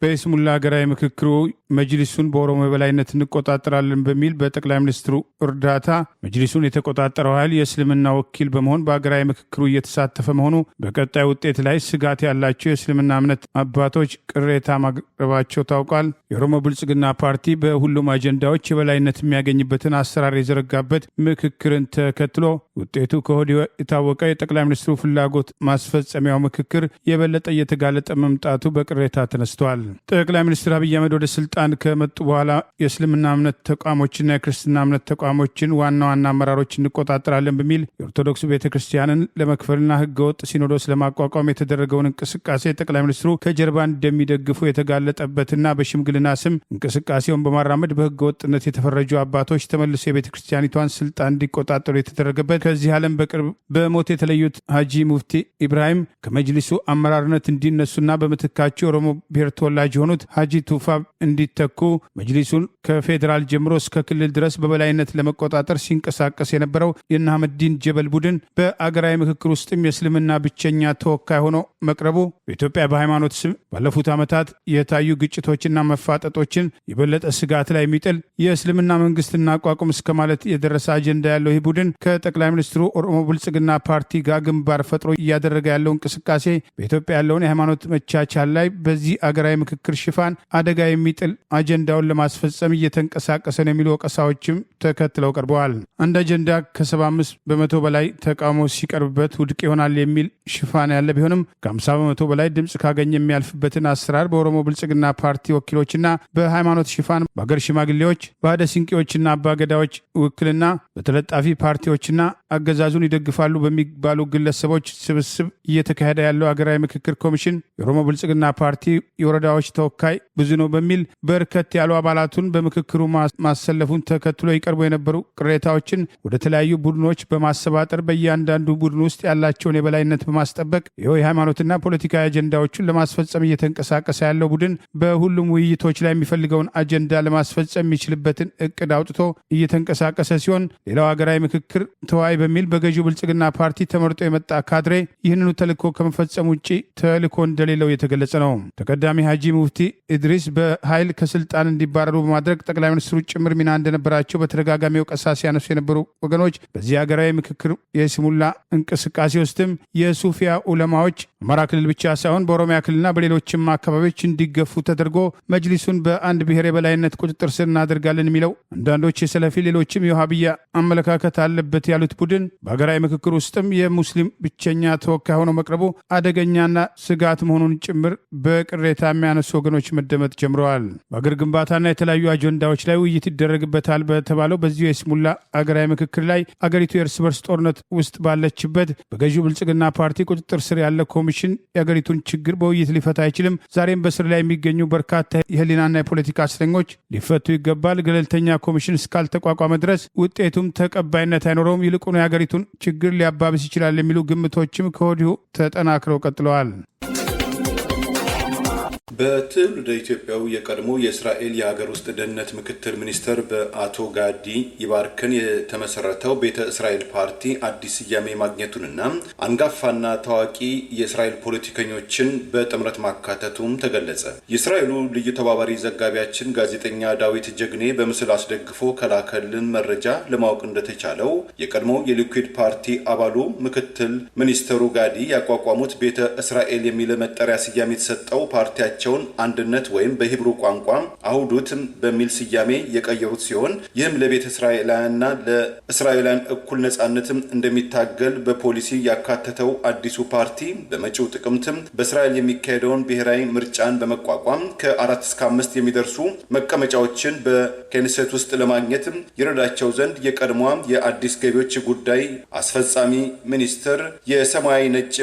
በይስሙላ ሀገራዊ ምክክሩ መጅሊሱን በኦሮሞ የበላይነት እንቆጣጠራለን በሚል በጠቅላይ ሚኒስትሩ እርዳታ መጅሊሱን የተቆጣጠረው ኃይል የእስልምና ወኪል በመሆን በሀገራዊ ምክክሩ እየተሳተፈ መሆኑ በቀጣይ ውጤት ላይ ስጋት ያላቸው የእስልምና እምነት አባቶች ቅሬታ ማቅረባቸው ታውቋል። የኦሮሞ ብልጽግና ፓርቲ በሁሉም አጀንዳዎች የበላይነት የሚያገኝበትን አሰራር የዘረጋበት ምክክርን ተከትሎ ውጤቱ ከወዲሁ የታወቀ የጠቅላይ ሚኒስትሩ ፍላጎት ማስፈጸሚያው ምክክር የበለጠ እየተጋለጠ መምጣቱ በቅሬታ ተነስቷል። ጠቅላይ ሚኒስትር አብይ አህመድ ወደ ስልጣን ከመጡ በኋላ የእስልምና እምነት ተቋሞችና የክርስትና እምነት ተቋሞችን ዋና ዋና አመራሮች እንቆጣጠራለን በሚል የኦርቶዶክስ ቤተክርስቲያንን ለመክፈልና ህገወጥ ሲኖዶስ ለማቋቋም የተደረገውን እንቅስቃሴ ጠቅላይ ሚኒስትሩ ከጀርባ እንደሚደግፉ የተጋለጠበትና በሽምግልና ስም እንቅስቃሴውን በማራመድ በህገወጥነት የተፈረጁ አባቶች ተመልሶ የቤተክርስቲያኒቷን ስልጣን እንዲቆጣጠሩ የተደረገበት ከዚህ ዓለም በቅርብ በሞት የተለዩት ሀጂ ሙፍቲ ኢብራሂም ከመጅሊሱ አመራርነት እንዲነሱና በምትካቸው የኦሮሞ ብሔር ተወላጅ የሆኑት ሀጂ ቱፋ እንዲተኩ መጅሊሱን ከፌዴራል ጀምሮ እስከ ክልል ድረስ በበላይነት ለመቆጣጠር ሲንቀሳቀስ የነበረው የእነ አህመዲን ጀበል ቡድን በአገራዊ ምክክር ውስጥም የእስልምና ብቸኛ ተወካይ ሆኖ መቅረቡ በኢትዮጵያ በሃይማኖት ስም ባለፉት ዓመታት የታዩ ግጭቶችና መፋጠጦችን የበለጠ ስጋት ላይ የሚጥል የእስልምና መንግስትና አቋቁም እስከ ማለት የደረሰ አጀንዳ ያለው ይህ ቡድን ከጠቅላይ ሚኒስትሩ ኦሮሞ ብልጽግና ፓርቲ ጋር ግንባር ፈጥሮ እያደረገ ያለው እንቅስቃሴ በኢትዮጵያ ያለውን የሃይማኖት መቻቻል ላይ በዚህ አገራዊ ምክክር ሽፋን አደጋ የሚጥል አጀንዳውን ለማስፈጸም እየተንቀሳቀሰ ነው የሚሉ ወቀሳዎችም ተከትለው ቀርበዋል። አንድ አጀንዳ ከ75 በመቶ በላይ ተቃውሞ ሲቀርብበት ውድቅ ይሆናል የሚል ሽፋን ያለ ቢሆንም ከ50 በመቶ በላይ ድምፅ ካገኘ የሚያልፍበትን አሰራር በኦሮሞ ብልጽግና ፓርቲ ወኪሎችና በሃይማኖት ሽፋን በአገር ሽማግሌዎች፣ በአደ ሲንቄዎችና አባገዳዎች ውክልና በተለጣፊ ፓርቲዎችና አገዛዙን ይደግፋሉ በሚባሉ ግለሰቦች ስብስብ እየተካሄደ ያለው አገራዊ ምክክር ኮሚሽን የኦሮሞ ብልጽግና ፓርቲ የወረዳዎች ተወካይ ብዙ ነው በሚል በርከት ያሉ አባላቱን በምክክሩ ማሰለፉን ተከትሎ ይቀርቡ የነበሩ ቅሬታዎችን ወደ ተለያዩ ቡድኖች በማሰባጠር በእያንዳንዱ ቡድን ውስጥ ያላቸውን የበላይነት በማስጠበቅ ይኸው የሃይማኖትና ፖለቲካዊ አጀንዳዎችን ለማስፈጸም እየተንቀሳቀሰ ያለው ቡድን በሁሉም ውይይቶች ላይ የሚፈልገውን አጀንዳ ለማስፈጸም የሚችልበትን እቅድ አውጥቶ እየተንቀሳቀሰ ሲሆን ሌላው ሀገራዊ ምክክር ተወያይ በሚል በገዢው ብልጽግና ፓርቲ ተመርጦ የመጣ ካድሬ ይህንኑ ተልእኮ ከመፈጸም ውጭ ተልእኮ እንደሌለው የተገለጸ ነው። ተቀዳሚ ሀጂ ሙፍቲ ኢድሪስ በኃይል ከስልጣን እንዲባረሩ በማድረግ ጠቅላይ ሚኒስትሩ ጭምር ሚና እንደነበራቸው በተደጋጋሚ ወቀሳ ሲያነሱ የነበሩ ወገኖች በዚህ ሀገራዊ ምክክር የስሙላ እንቅስቃሴ ውስጥም የሱፊያ ዑለማዎች አማራ ክልል ብቻ ሳይሆን በኦሮሚያ ክልልና በሌሎችም አካባቢዎች እንዲገፉ ተደርጎ መጅሊሱን በአንድ ብሔር የበላይነት ቁጥጥር ስር እናደርጋለን የሚለው አንዳንዶች የሰለፊ ሌሎችም የውሃብያ አመለካከት አለበት ያሉት ቡድን በሀገራዊ ምክክር ውስጥም የሙስሊም ብቸኛ ተወካይ ሆኖ መቅረቡ አደገኛና ስጋት መሆኑን ጭምር በቅሬታ የሚያነሱ ወገኖች መደመጥ ጀምረዋል። በአገር ግንባታና የተለያዩ አጀንዳዎች ላይ ውይይት ይደረግበታል በተባለው በዚሁ የስሙላ አገራዊ ምክክር ላይ አገሪቱ የእርስ በርስ ጦርነት ውስጥ ባለችበት በገዢው ብልጽግና ፓርቲ ቁጥጥር ስር ያለ ኮሚሽን የአገሪቱን ችግር በውይይት ሊፈታ አይችልም። ዛሬም በስር ላይ የሚገኙ በርካታ የህሊናና የፖለቲካ እስረኞች ሊፈቱ ይገባል። ገለልተኛ ኮሚሽን እስካልተቋቋመ ድረስ ውጤቱም ተቀባይነት አይኖረውም። ይልቁኑ የአገሪቱን ችግር ሊያባብስ ይችላል የሚሉ ግምቶችም ከወዲሁ ተጠናክረው ቀጥለዋል። በትውልደ ኢትዮጵያዊ የቀድሞ የእስራኤል የሀገር ውስጥ ደህንነት ምክትል ሚኒስተር በአቶ ጋዲ ይባርከን የተመሰረተው ቤተ እስራኤል ፓርቲ አዲስ ስያሜ ማግኘቱንና አንጋፋና ታዋቂ የእስራኤል ፖለቲከኞችን በጥምረት ማካተቱም ተገለጸ። የእስራኤሉ ልዩ ተባባሪ ዘጋቢያችን ጋዜጠኛ ዳዊት ጀግኔ በምስል አስደግፎ ከላከልን መረጃ ለማወቅ እንደተቻለው የቀድሞ የሊኩድ ፓርቲ አባሉ ምክትል ሚኒስተሩ ጋዲ ያቋቋሙት ቤተ እስራኤል የሚል መጠሪያ ስያሜ የተሰጠው ፓርቲያቸው አንድነት ወይም በሂብሩ ቋንቋ አሁዱት በሚል ስያሜ የቀየሩት ሲሆን ይህም ለቤተ እስራኤላውያንና ለእስራኤላውያን እኩል ነጻነት እንደሚታገል በፖሊሲ ያካተተው አዲሱ ፓርቲ በመጪው ጥቅምት በእስራኤል የሚካሄደውን ብሔራዊ ምርጫን በመቋቋም ከ4 እስከ 5 የሚደርሱ መቀመጫዎችን በኬኔሴት ውስጥ ለማግኘት ይረዳቸው ዘንድ የቀድሞ የአዲስ ገቢዎች ጉዳይ አስፈጻሚ ሚኒስትር የሰማያዊ ነጭ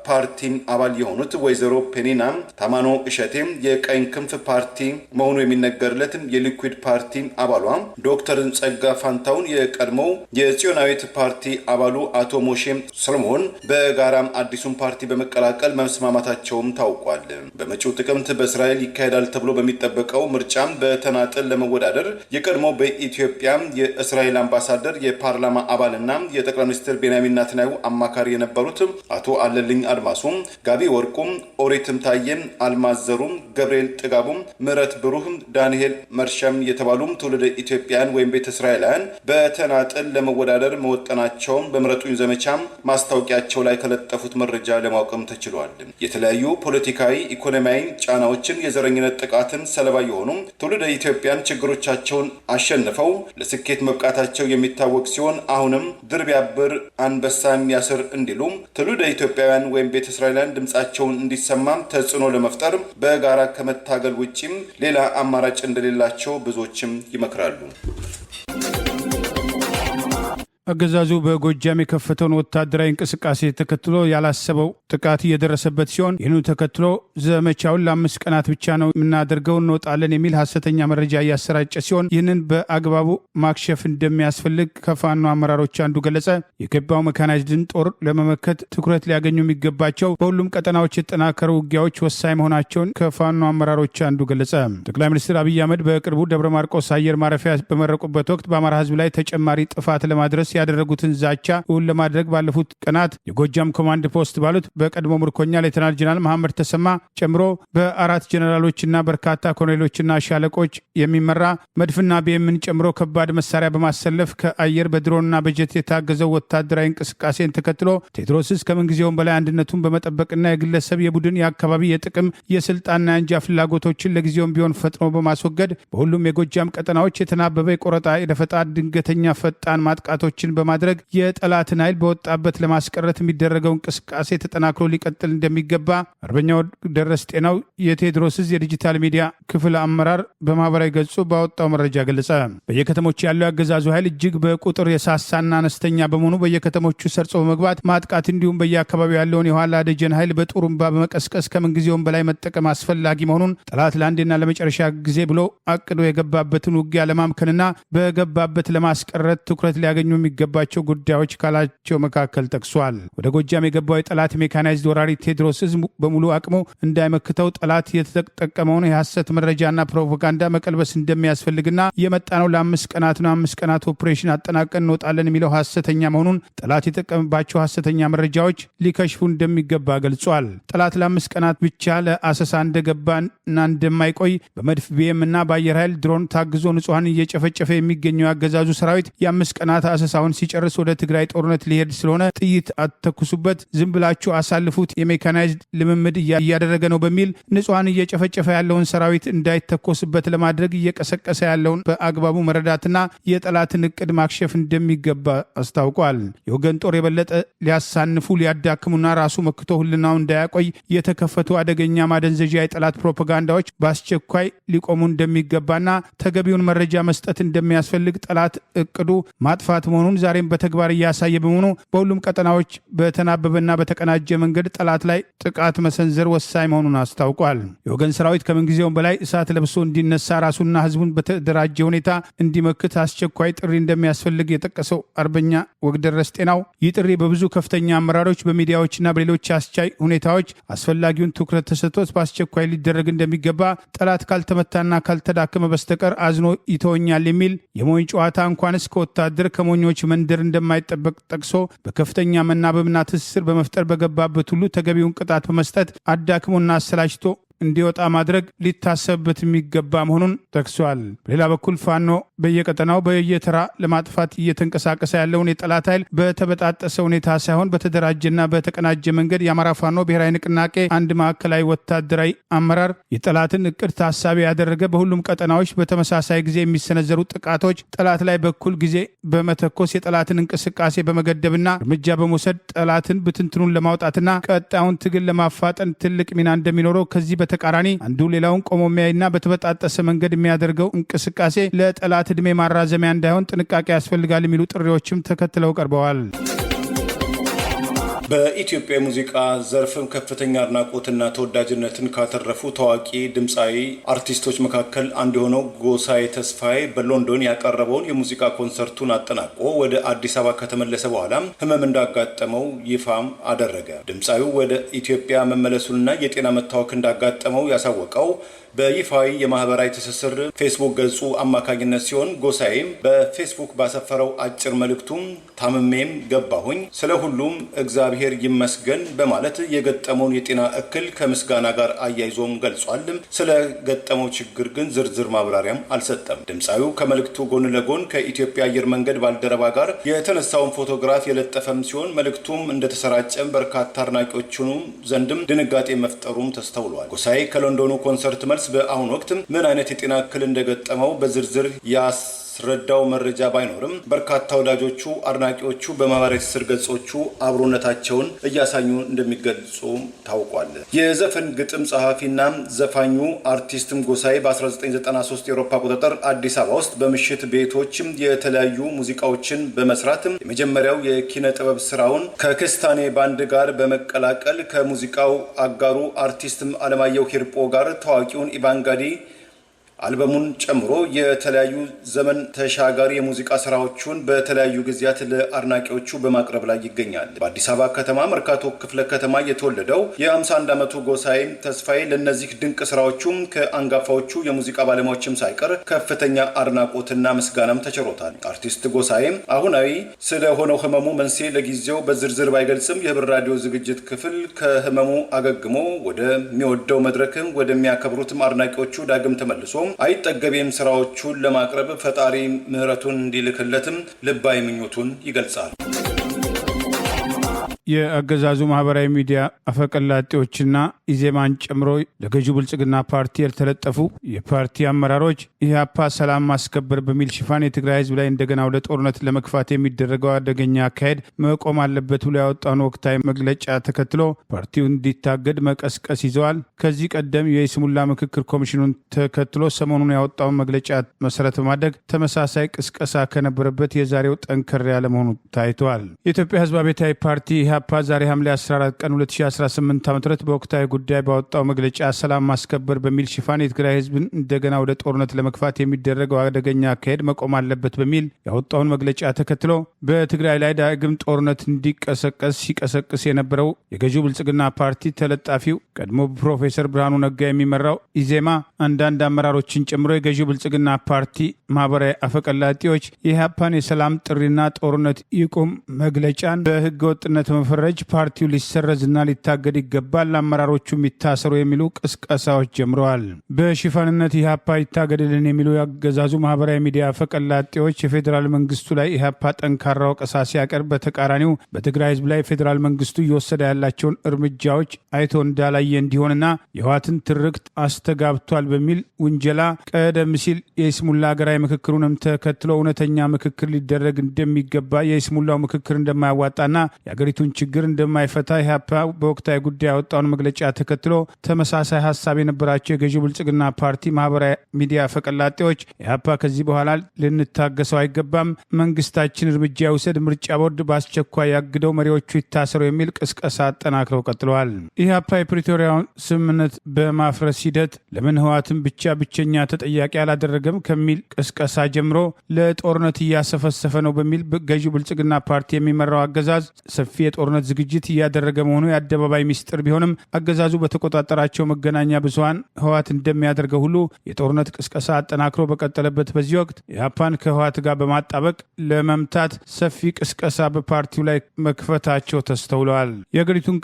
ፓርቲ አባል የሆኑት ወይዘሮ ፔኒና ታማኖ እሸቴም የቀኝ ክንፍ ፓርቲ መሆኑ የሚነገርለት የሊኩድ ፓርቲ አባሏ ዶክተር ጸጋ ፋንታውን የቀድሞው የጽዮናዊት ፓርቲ አባሉ አቶ ሞሼ ሰሎሞን በጋራም አዲሱን ፓርቲ በመቀላቀል መስማማታቸውም ታውቋል። በመጪው ጥቅምት በእስራኤል ይካሄዳል ተብሎ በሚጠበቀው ምርጫም በተናጠል ለመወዳደር የቀድሞ በኢትዮጵያ የእስራኤል አምባሳደር የፓርላማ አባልና የጠቅላይ ሚኒስትር ቤንያሚን ኔታንያሁ አማካሪ የነበሩት አቶ አለልኝ አድማሱም፣ ጋቢ ወርቁም፣ ኦሪትም ታየም፣ አልማዘሩም፣ ገብርኤል ጥጋቡም፣ ምረት ብሩህም፣ ዳንኤል መርሻም የተባሉም ትውልደ ኢትዮጵያን ወይም ቤተ እስራኤላውያን በተናጠል ለመወዳደር መወጠናቸውን በምረጡኝ ዘመቻ ማስታወቂያቸው ላይ ከለጠፉት መረጃ ለማወቅም ተችሏል። የተለያዩ ፖለቲካዊ፣ ኢኮኖሚያዊ ጫናዎችን፣ የዘረኝነት ጥቃትን ሰለባ የሆኑ ትውልደ ኢትዮጵያን ችግሮቻቸውን አሸንፈው ለስኬት መብቃታቸው የሚታወቅ ሲሆን አሁንም ድር ቢያብር አንበሳ የሚያስር እንዲሉ ትውልደ ኢትዮጵያውያን ወይም ቤተ እስራኤላውያን ድምጻቸውን እንዲሰማም ተጽዕኖ ለመፍጠር በጋራ ከመታገል ውጪም ሌላ አማራጭ እንደሌላቸው ብዙዎችም ይመክራሉ። አገዛዙ በጎጃም የከፈተውን ወታደራዊ እንቅስቃሴ ተከትሎ ያላሰበው ጥቃት እየደረሰበት ሲሆን ይህኑ ተከትሎ ዘመቻውን ለ5 ቀናት ብቻ ነው የምናደርገው እንወጣለን የሚል ሐሰተኛ መረጃ እያሰራጨ ሲሆን ይህንን በአግባቡ ማክሸፍ እንደሚያስፈልግ ከፋኖ አመራሮች አንዱ ገለጸ። የገባው መካናይዝድን ጦር ለመመከት ትኩረት ሊያገኙ የሚገባቸው በሁሉም ቀጠናዎች የተጠናከሩ ውጊያዎች ወሳኝ መሆናቸውን ከፋኖ አመራሮች አንዱ ገለጸ። ጠቅላይ ሚኒስትር አብይ አህመድ በቅርቡ ደብረ ማርቆስ አየር ማረፊያ በመረቁበት ወቅት በአማራ ህዝብ ላይ ተጨማሪ ጥፋት ለማድረስ ያደረጉትን ዛቻ እውን ለማድረግ ባለፉት ቀናት የጎጃም ኮማንድ ፖስት ባሉት በቀድሞ ምርኮኛ ሌተናል ጀነራል መሐመድ ተሰማ ጨምሮ በ4 ጀነራሎችና በርካታ ኮሎኔሎችና ሻለቆች የሚመራ መድፍና ቢኤምን ጨምሮ ከባድ መሳሪያ በማሰለፍ ከአየር በድሮንና በጀት የታገዘው ወታደራዊ እንቅስቃሴን ተከትሎ ቴዎድሮስ ከምንጊዜውም በላይ አንድነቱን በመጠበቅና የግለሰብ የቡድን የአካባቢ የጥቅም የስልጣንና የአንጃ ፍላጎቶችን ለጊዜውም ቢሆን ፈጥኖ በማስወገድ በሁሉም የጎጃም ቀጠናዎች የተናበበ የቆረጣ የደፈጣ ድንገተኛ ፈጣን ማጥቃቶችን በማድረግ የጠላትን ኃይል በወጣበት ለማስቀረት የሚደረገው እንቅስቃሴ ተጠናክሮ ሊቀጥል እንደሚገባ አርበኛው ደረስ ጤናው የቴዎድሮስ የዲጂታል ሚዲያ ክፍል አመራር በማህበራዊ ገጹ ባወጣው መረጃ ገለጸ። በየከተሞች ያለው ያገዛዙ ኃይል እጅግ በቁጥር የሳሳና አነስተኛ በመሆኑ በየከተሞቹ ሰርጾ በመግባት ማጥቃት እንዲሁም በየአካባቢው ያለውን የኋላ ደጀን ኃይል በጡሩምባ በመቀስቀስ ከምንጊዜውም በላይ መጠቀም አስፈላጊ መሆኑን ጠላት ለአንዴና ለመጨረሻ ጊዜ ብሎ አቅዶ የገባበትን ውጊያ ለማምከንና በገባበት ለማስቀረት ትኩረት ሊያገኙ የሚገባቸው ጉዳዮች ካላቸው መካከል ጠቅሷል። ወደ ጎጃም የገባው የጠላት ሜካናይዝድ ወራሪ ቴዎድሮስ በሙሉ አቅሙ እንዳይመክተው ጠላት የተጠቀመውን የሐሰት መረጃና ፕሮፓጋንዳ መቀልበስ እንደሚያስፈልግና የመጣ ነው ለ5 ቀናት ነው። 5 ቀናት ኦፕሬሽን አጠናቀን እንወጣለን የሚለው ሐሰተኛ መሆኑን ጠላት የተጠቀመባቸው ሐሰተኛ መረጃዎች ሊከሽፉ እንደሚገባ ገልጿል። ጠላት ለ5 ቀናት ብቻ ለአሰሳ እንደገባና እንደማይቆይ በመድፍ ቢኤምና በአየር ኃይል ድሮን ታግዞ ንጹሐን እየጨፈጨፈ የሚገኘው ያገዛዙ ሰራዊት የ5 ቀናት አሰሳውን ሲጨርስ ወደ ትግራይ ጦርነት ሊሄድ ስለሆነ ጥይት አትተኩሱበት፣ ዝም ብላችሁ አሳልፉት፣ የሜካናይዝድ ልምምድ እያደረገ ነው በሚል ንጹሐን እየጨፈጨፈ ያለውን ሰራዊት እንዳይተኮስበት ለማድረግ እየቀሰቀሰ ያለውን በአግባቡ መረዳትና የጠላትን እቅድ ማክሸፍ እንደሚገባ አስታውቋል። የወገን ጦር የበለጠ ሊያሳንፉ ሊያዳክሙና ራሱ መክቶ ህልናው እንዳያቆይ የተከፈቱ አደገኛ ማደንዘዣ የጠላት ፕሮፓጋንዳዎች በአስቸኳይ ሊቆሙ እንደሚገባና ተገቢውን መረጃ መስጠት እንደሚያስፈልግ ጠላት እቅዱ ማጥፋት መሆኑን ዛሬም በተግባር እያሳየ በመሆኑ በሁሉም ቀጠናዎች በተናበበና በተቀናጀ መንገድ ጠላት ላይ ጥቃት መሰንዘር ወሳኝ መሆኑን አስታውቋል። የወገን ሰራዊት ከምንጊዜውም በላይ እሳት ለብሶ እንዲነሳ ራሱና ህዝቡን በተደራጀ ሁኔታ እንዲመክት አስቸኳይ ጥሪ እንደሚያስፈልግ የጠቀሰው አርበኛ ወግደረስ ጤናው ይህ ጥሪ በብዙ ከፍተኛ አመራሮች በሚዲያዎችና በሌሎች አስቻይ ሁኔታዎች አስፈላጊውን ትኩረት ተሰጥቶት በአስቸኳይ ሊደረግ እንደሚገባ፣ ጠላት ካልተመታና ካልተዳከመ በስተቀር አዝኖ ይተወኛል የሚል የሞኝ ጨዋታ እንኳንስ ከወታደር ከሞኞች መንደር እንደማይጠበቅ ጠቅሶ በከፍተኛ መናበብና ትስስር በመፍጠር በገባበት ሁሉ ተገቢውን ቅጣት በመስጠት አዳክሞና አሰላችቶ እንዲወጣ ማድረግ ሊታሰብበት የሚገባ መሆኑን ጠቅሷል። በሌላ በኩል ፋኖ በየቀጠናው በየተራ ለማጥፋት እየተንቀሳቀሰ ያለውን የጠላት ኃይል በተበጣጠሰ ሁኔታ ሳይሆን በተደራጀና በተቀናጀ መንገድ የአማራ ፋኖ ብሔራዊ ንቅናቄ አንድ ማዕከላዊ ወታደራዊ አመራር የጠላትን እቅድ ታሳቢ ያደረገ በሁሉም ቀጠናዎች በተመሳሳይ ጊዜ የሚሰነዘሩ ጥቃቶች ጠላት ላይ በኩል ጊዜ በመተኮስ የጠላትን እንቅስቃሴ በመገደብና እርምጃ በመውሰድ ጠላትን ብትንትኑን ለማውጣትና ቀጣዩን ትግል ለማፋጠን ትልቅ ሚና እንደሚኖረው ከዚህ በተቃራኒ አንዱ ሌላውን ቆሞ የሚያይና በተበጣጠሰ መንገድ የሚያደርገው እንቅስቃሴ ለጠላት ዕድሜ ማራዘሚያ እንዳይሆን ጥንቃቄ ያስፈልጋል የሚሉ ጥሪዎችም ተከትለው ቀርበዋል። በኢትዮጵያ የሙዚቃ ዘርፍም ከፍተኛ አድናቆትና ተወዳጅነትን ካተረፉ ታዋቂ ድምፃዊ አርቲስቶች መካከል አንዱ የሆነው ጎሳዬ ተስፋዬ በሎንዶን ያቀረበውን የሙዚቃ ኮንሰርቱን አጠናቆ ወደ አዲስ አበባ ከተመለሰ በኋላ ሕመም እንዳጋጠመው ይፋም አደረገ። ድምፃዊው ወደ ኢትዮጵያ መመለሱንና የጤና መታወክ እንዳጋጠመው ያሳወቀው በይፋዊ የማህበራዊ ትስስር ፌስቡክ ገጹ አማካኝነት ሲሆን ጎሳዬም በፌስቡክ ባሰፈረው አጭር መልእክቱም ታምሜም ገባሁኝ፣ ስለ ሁሉም እግዚአብሔር ይመስገን በማለት የገጠመውን የጤና እክል ከምስጋና ጋር አያይዞም ገልጿል። ስለ ገጠመው ችግር ግን ዝርዝር ማብራሪያም አልሰጠም። ድምፃዊው ከመልእክቱ ጎን ለጎን ከኢትዮጵያ አየር መንገድ ባልደረባ ጋር የተነሳውን ፎቶግራፍ የለጠፈም ሲሆን መልእክቱም እንደተሰራጨም በርካታ አድናቂዎቹም ዘንድም ድንጋጤ መፍጠሩም ተስተውሏል። ጎሳዬ ከሎንዶኑ ኮንሰርት መልስ በአሁኑ ወቅት ምን አይነት የጤና እክል እንደገጠመው በዝርዝር የሚያስረዳው መረጃ ባይኖርም በርካታ ወዳጆቹ፣ አድናቂዎቹ በማህበራዊ ትስስር ገጾቹ አብሮነታቸውን እያሳዩ እንደሚገልጹ ታውቋል። የዘፈን ግጥም ጸሐፊና ዘፋኙ አርቲስትም ጎሳዬ በ1993 የአውሮፓ አቆጣጠር አዲስ አበባ ውስጥ በምሽት ቤቶች የተለያዩ ሙዚቃዎችን በመስራት የመጀመሪያው የኪነ ጥበብ ስራውን ከክስታኔ ባንድ ጋር በመቀላቀል ከሙዚቃው አጋሩ አርቲስትም አለማየሁ ሂርጶ ጋር ታዋቂውን ኢባንጋዲ አልበሙን ጨምሮ የተለያዩ ዘመን ተሻጋሪ የሙዚቃ ስራዎቹን በተለያዩ ጊዜያት ለአድናቂዎቹ በማቅረብ ላይ ይገኛል። በአዲስ አበባ ከተማ መርካቶ ክፍለ ከተማ የተወለደው የ51 ዓመቱ ጎሳዬ ተስፋዬ ለነዚህ ድንቅ ስራዎቹም ከአንጋፋዎቹ የሙዚቃ ባለሙያዎችም ሳይቀር ከፍተኛ አድናቆትና ምስጋናም ተቸሮታል። አርቲስት ጎሳዬ አሁናዊ ስለሆነው ህመሙ መንስኤ ለጊዜው በዝርዝር ባይገልጽም የህብር ራዲዮ ዝግጅት ክፍል ከህመሙ አገግሞ ወደሚወደው መድረክም ወደሚያከብሩትም አድናቂዎቹ ዳግም ተመልሶ አይጠገቤም ስራዎቹን ለማቅረብ ፈጣሪ ምህረቱን እንዲልክለትም ልባዊ ምኞቱን ይገልጻል። የአገዛዙ ማህበራዊ ሚዲያ አፈቀላጤዎችና ኢዜማን ጨምሮ ለገዢው ብልጽግና ፓርቲ ያልተለጠፉ የፓርቲ አመራሮች ኢህአፓ ሰላም ማስከበር በሚል ሽፋን የትግራይ ህዝብ ላይ እንደገና ወደ ጦርነት ለመግፋት የሚደረገው አደገኛ አካሄድ መቆም አለበት ብሎ ያወጣውን ወቅታዊ መግለጫ ተከትሎ ፓርቲው እንዲታገድ መቀስቀስ ይዘዋል። ከዚህ ቀደም የይስሙላ ምክክር ኮሚሽኑን ተከትሎ ሰሞኑን ያወጣውን መግለጫ መሰረት በማድረግ ተመሳሳይ ቅስቀሳ ከነበረበት የዛሬው ጠንከር ያለ መሆኑ ታይተዋል። የኢትዮጵያ ህዝብ አብዮታዊ ፓርቲ ኢህአፓ ዛሬ ሐምሌ 14 ቀን 2018 ዓ.ም በወቅታዊ ጉዳይ ባወጣው መግለጫ ሰላም ማስከበር በሚል ሽፋን የትግራይ ህዝብን እንደገና ወደ ጦርነት ለመግፋት የሚደረገው አደገኛ አካሄድ መቆም አለበት በሚል ያወጣውን መግለጫ ተከትሎ በትግራይ ላይ ዳግም ጦርነት እንዲቀሰቀስ ሲቀሰቅስ የነበረው የገዢው ብልጽግና ፓርቲ ተለጣፊው ቀድሞ ፕሮፌሰር ብርሃኑ ነጋ የሚመራው ኢዜማ አንዳንድ አመራሮችን ጨምሮ የገዢው ብልጽግና ፓርቲ ማህበራዊ አፈቀላጤዎች የኢህአፓን የሰላም ጥሪና ጦርነት ይቁም መግለጫን በህገ ወጥነት መፈረጅ ፓርቲው ሊሰረዝና ሊታገድ ይገባል፣ አመራሮቹ የሚታሰሩ የሚሉ ቅስቀሳዎች ጀምረዋል። በሽፋንነት ኢህአፓ ይታገድልን የሚሉ ያገዛዙ ማህበራዊ ሚዲያ አፈቀላጤዎች የፌዴራል መንግስቱ ላይ ኢህአፓ ጠንካራ ወቀሳ ሲያቀርብ፣ በተቃራኒው በትግራይ ህዝብ ላይ ፌዴራል መንግስቱ እየወሰደ ያላቸውን እርምጃዎች አይቶ እንዳላየ እንዲሆንና የህወሓትን ትርክት አስተጋብቷል በሚል ውንጀላ ቀደም ሲል የይስሙላ ሀገራዊ ምክክሩንም ተከትሎ እውነተኛ ምክክር ሊደረግ እንደሚገባ የይስሙላው ምክክር እንደማያዋጣና የአገሪቱን ችግር እንደማይፈታ ኢህአፓ በወቅታዊ ጉዳይ ያወጣውን መግለጫ ተከትሎ ተመሳሳይ ሀሳብ የነበራቸው የገዢው ብልጽግና ፓርቲ ማህበራዊ ሚዲያ አፈቀላጤዎች ኢህአፓ ከዚህ በኋላ ልንታገሰው አይገባም፣ መንግስታችን እርምጃ ይውሰድ፣ ምርጫ ቦርድ በአስቸኳይ ያግደው፣ መሪዎቹ ይታሰሩ የሚል ቅስቀሳ አጠናክረው ቀጥለዋል። ኢህአፓ የፕሪቶሪያውን ስምምነት በማፍረስ ሂደት ለምን ህወሓትን ብቸኛ ተጠያቂ አላደረገም ከሚል ቅስቀሳ ጀምሮ ለጦርነት እያሰፈሰፈ ነው በሚል ገዢው ብልጽግና ፓርቲ የሚመራው አገዛዝ ሰፊ የጦርነት ዝግጅት እያደረገ መሆኑ የአደባባይ ሚስጥር ቢሆንም አገዛዙ በተቆጣጠራቸው መገናኛ ብዙሃን ህወሓት እንደሚያደርገው ሁሉ የጦርነት ቅስቀሳ አጠናክሮ በቀጠለበት በዚህ ወቅት ኢህአፓን ከህወሓት ጋር በማጣበቅ ለመምታት ሰፊ ቅስቀሳ በፓርቲው ላይ መክፈታቸው ተስተውለዋል። የአገሪቱን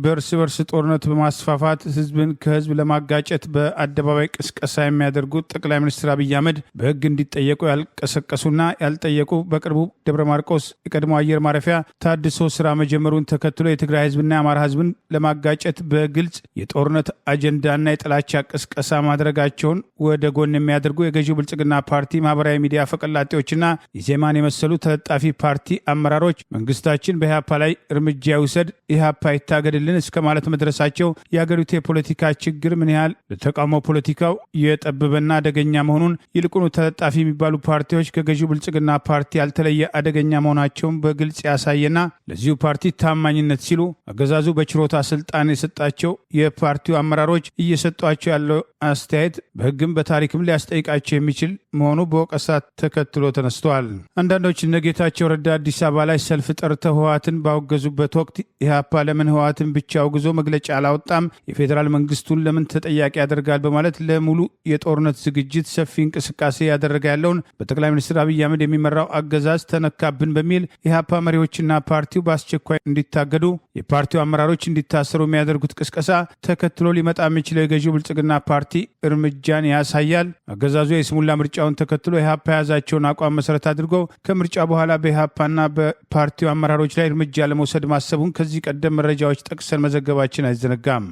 በእርስ በርስ ጦርነት በማስፋፋት ህዝብን ከህዝብ ለማጋጨት በአደባባይ ቅስቀሳ የሚያደርጉት ጠቅላይ ሚኒስትር አብይ አህመድ በህግ እንዲጠየቁ ያልቀሰቀሱና ያልጠየቁ በቅርቡ ደብረ ማርቆስ የቀድሞ አየር ማረፊያ ታድሶ ስራ መጀመሩን ተከትሎ የትግራይ ህዝብና የአማራ ህዝብን ለማጋጨት በግልጽ የጦርነት አጀንዳና የጥላቻ ቅስቀሳ ማድረጋቸውን ወደ ጎን የሚያደርጉ የገዢው ብልጽግና ፓርቲ ማህበራዊ ሚዲያ አፈቀላጤዎችና ኢዜማን የመሰሉ ተለጣፊ ፓርቲ አመራሮች መንግስታችን በኢህአፓ ላይ እርምጃ ይውሰድ፣ ኢህአፓ ይታገድልን እስከ ማለት መድረሳቸው የአገሪቱ የፖለቲካ ችግር ምን ያህል ለተቃውሞ ፖለቲካው የጠበበና አደገኛ መሆኑን ይልቁኑ ተለጣፊ የሚባሉ ፓርቲዎች ከገዢው ብልጽግና ፓርቲ ያልተለየ አደገኛ መሆናቸውን በግልጽ ያሳየና ለዚሁ ፓርቲ ታማኝነት ሲሉ አገዛዙ በችሮታ ስልጣን የሰጣቸው የፓርቲው አመራሮች እየሰጧቸው ያለው አስተያየት በህግም በታሪክም ሊያስጠይቃቸው የሚችል መሆኑ በወቀሳ ተከትሎ ተነስተዋል። አንዳንዶች እነ ጌታቸው ረዳ አዲስ አበባ ላይ ሰልፍ ጠርተው ህወሓትን ባወገዙበት ወቅት ኢህአፓ ለምን ህወሓትን ብቻ አውግዞ መግለጫ አላወጣም፣ የፌዴራል መንግስቱን ለምን ተጠያቂ ያደርጋል በማለት ለሙሉ የጦርነት ዝግጅት ሰፊ እንቅስቃሴ ያደረገ ያለውን በጠቅላይ ሚኒስትር አብይ አህመድ የሚመራው አገዛዝ ተነካብን በሚል ኢህአፓ መሪዎችና ፓርቲው በአስቸኳይ እንዲታገዱ፣ የፓርቲው አመራሮች እንዲታሰሩ የሚያደርጉት ቅስቀሳ ተከትሎ ሊመጣ የሚችለው የገዢው ብልጽግና ፓርቲ እርምጃን ያሳያል። አገዛዙ የይስሙላ ምርጫውን ተከትሎ ኢህአፓ የያዛቸውን አቋም መሰረት አድርጎ ከምርጫ በኋላ በኢህአፓና በፓርቲው አመራሮች ላይ እርምጃ ለመውሰድ ማሰቡን ከዚህ ቀደም መረጃዎች ጠቅሰን መዘገባችን አይዘነጋም።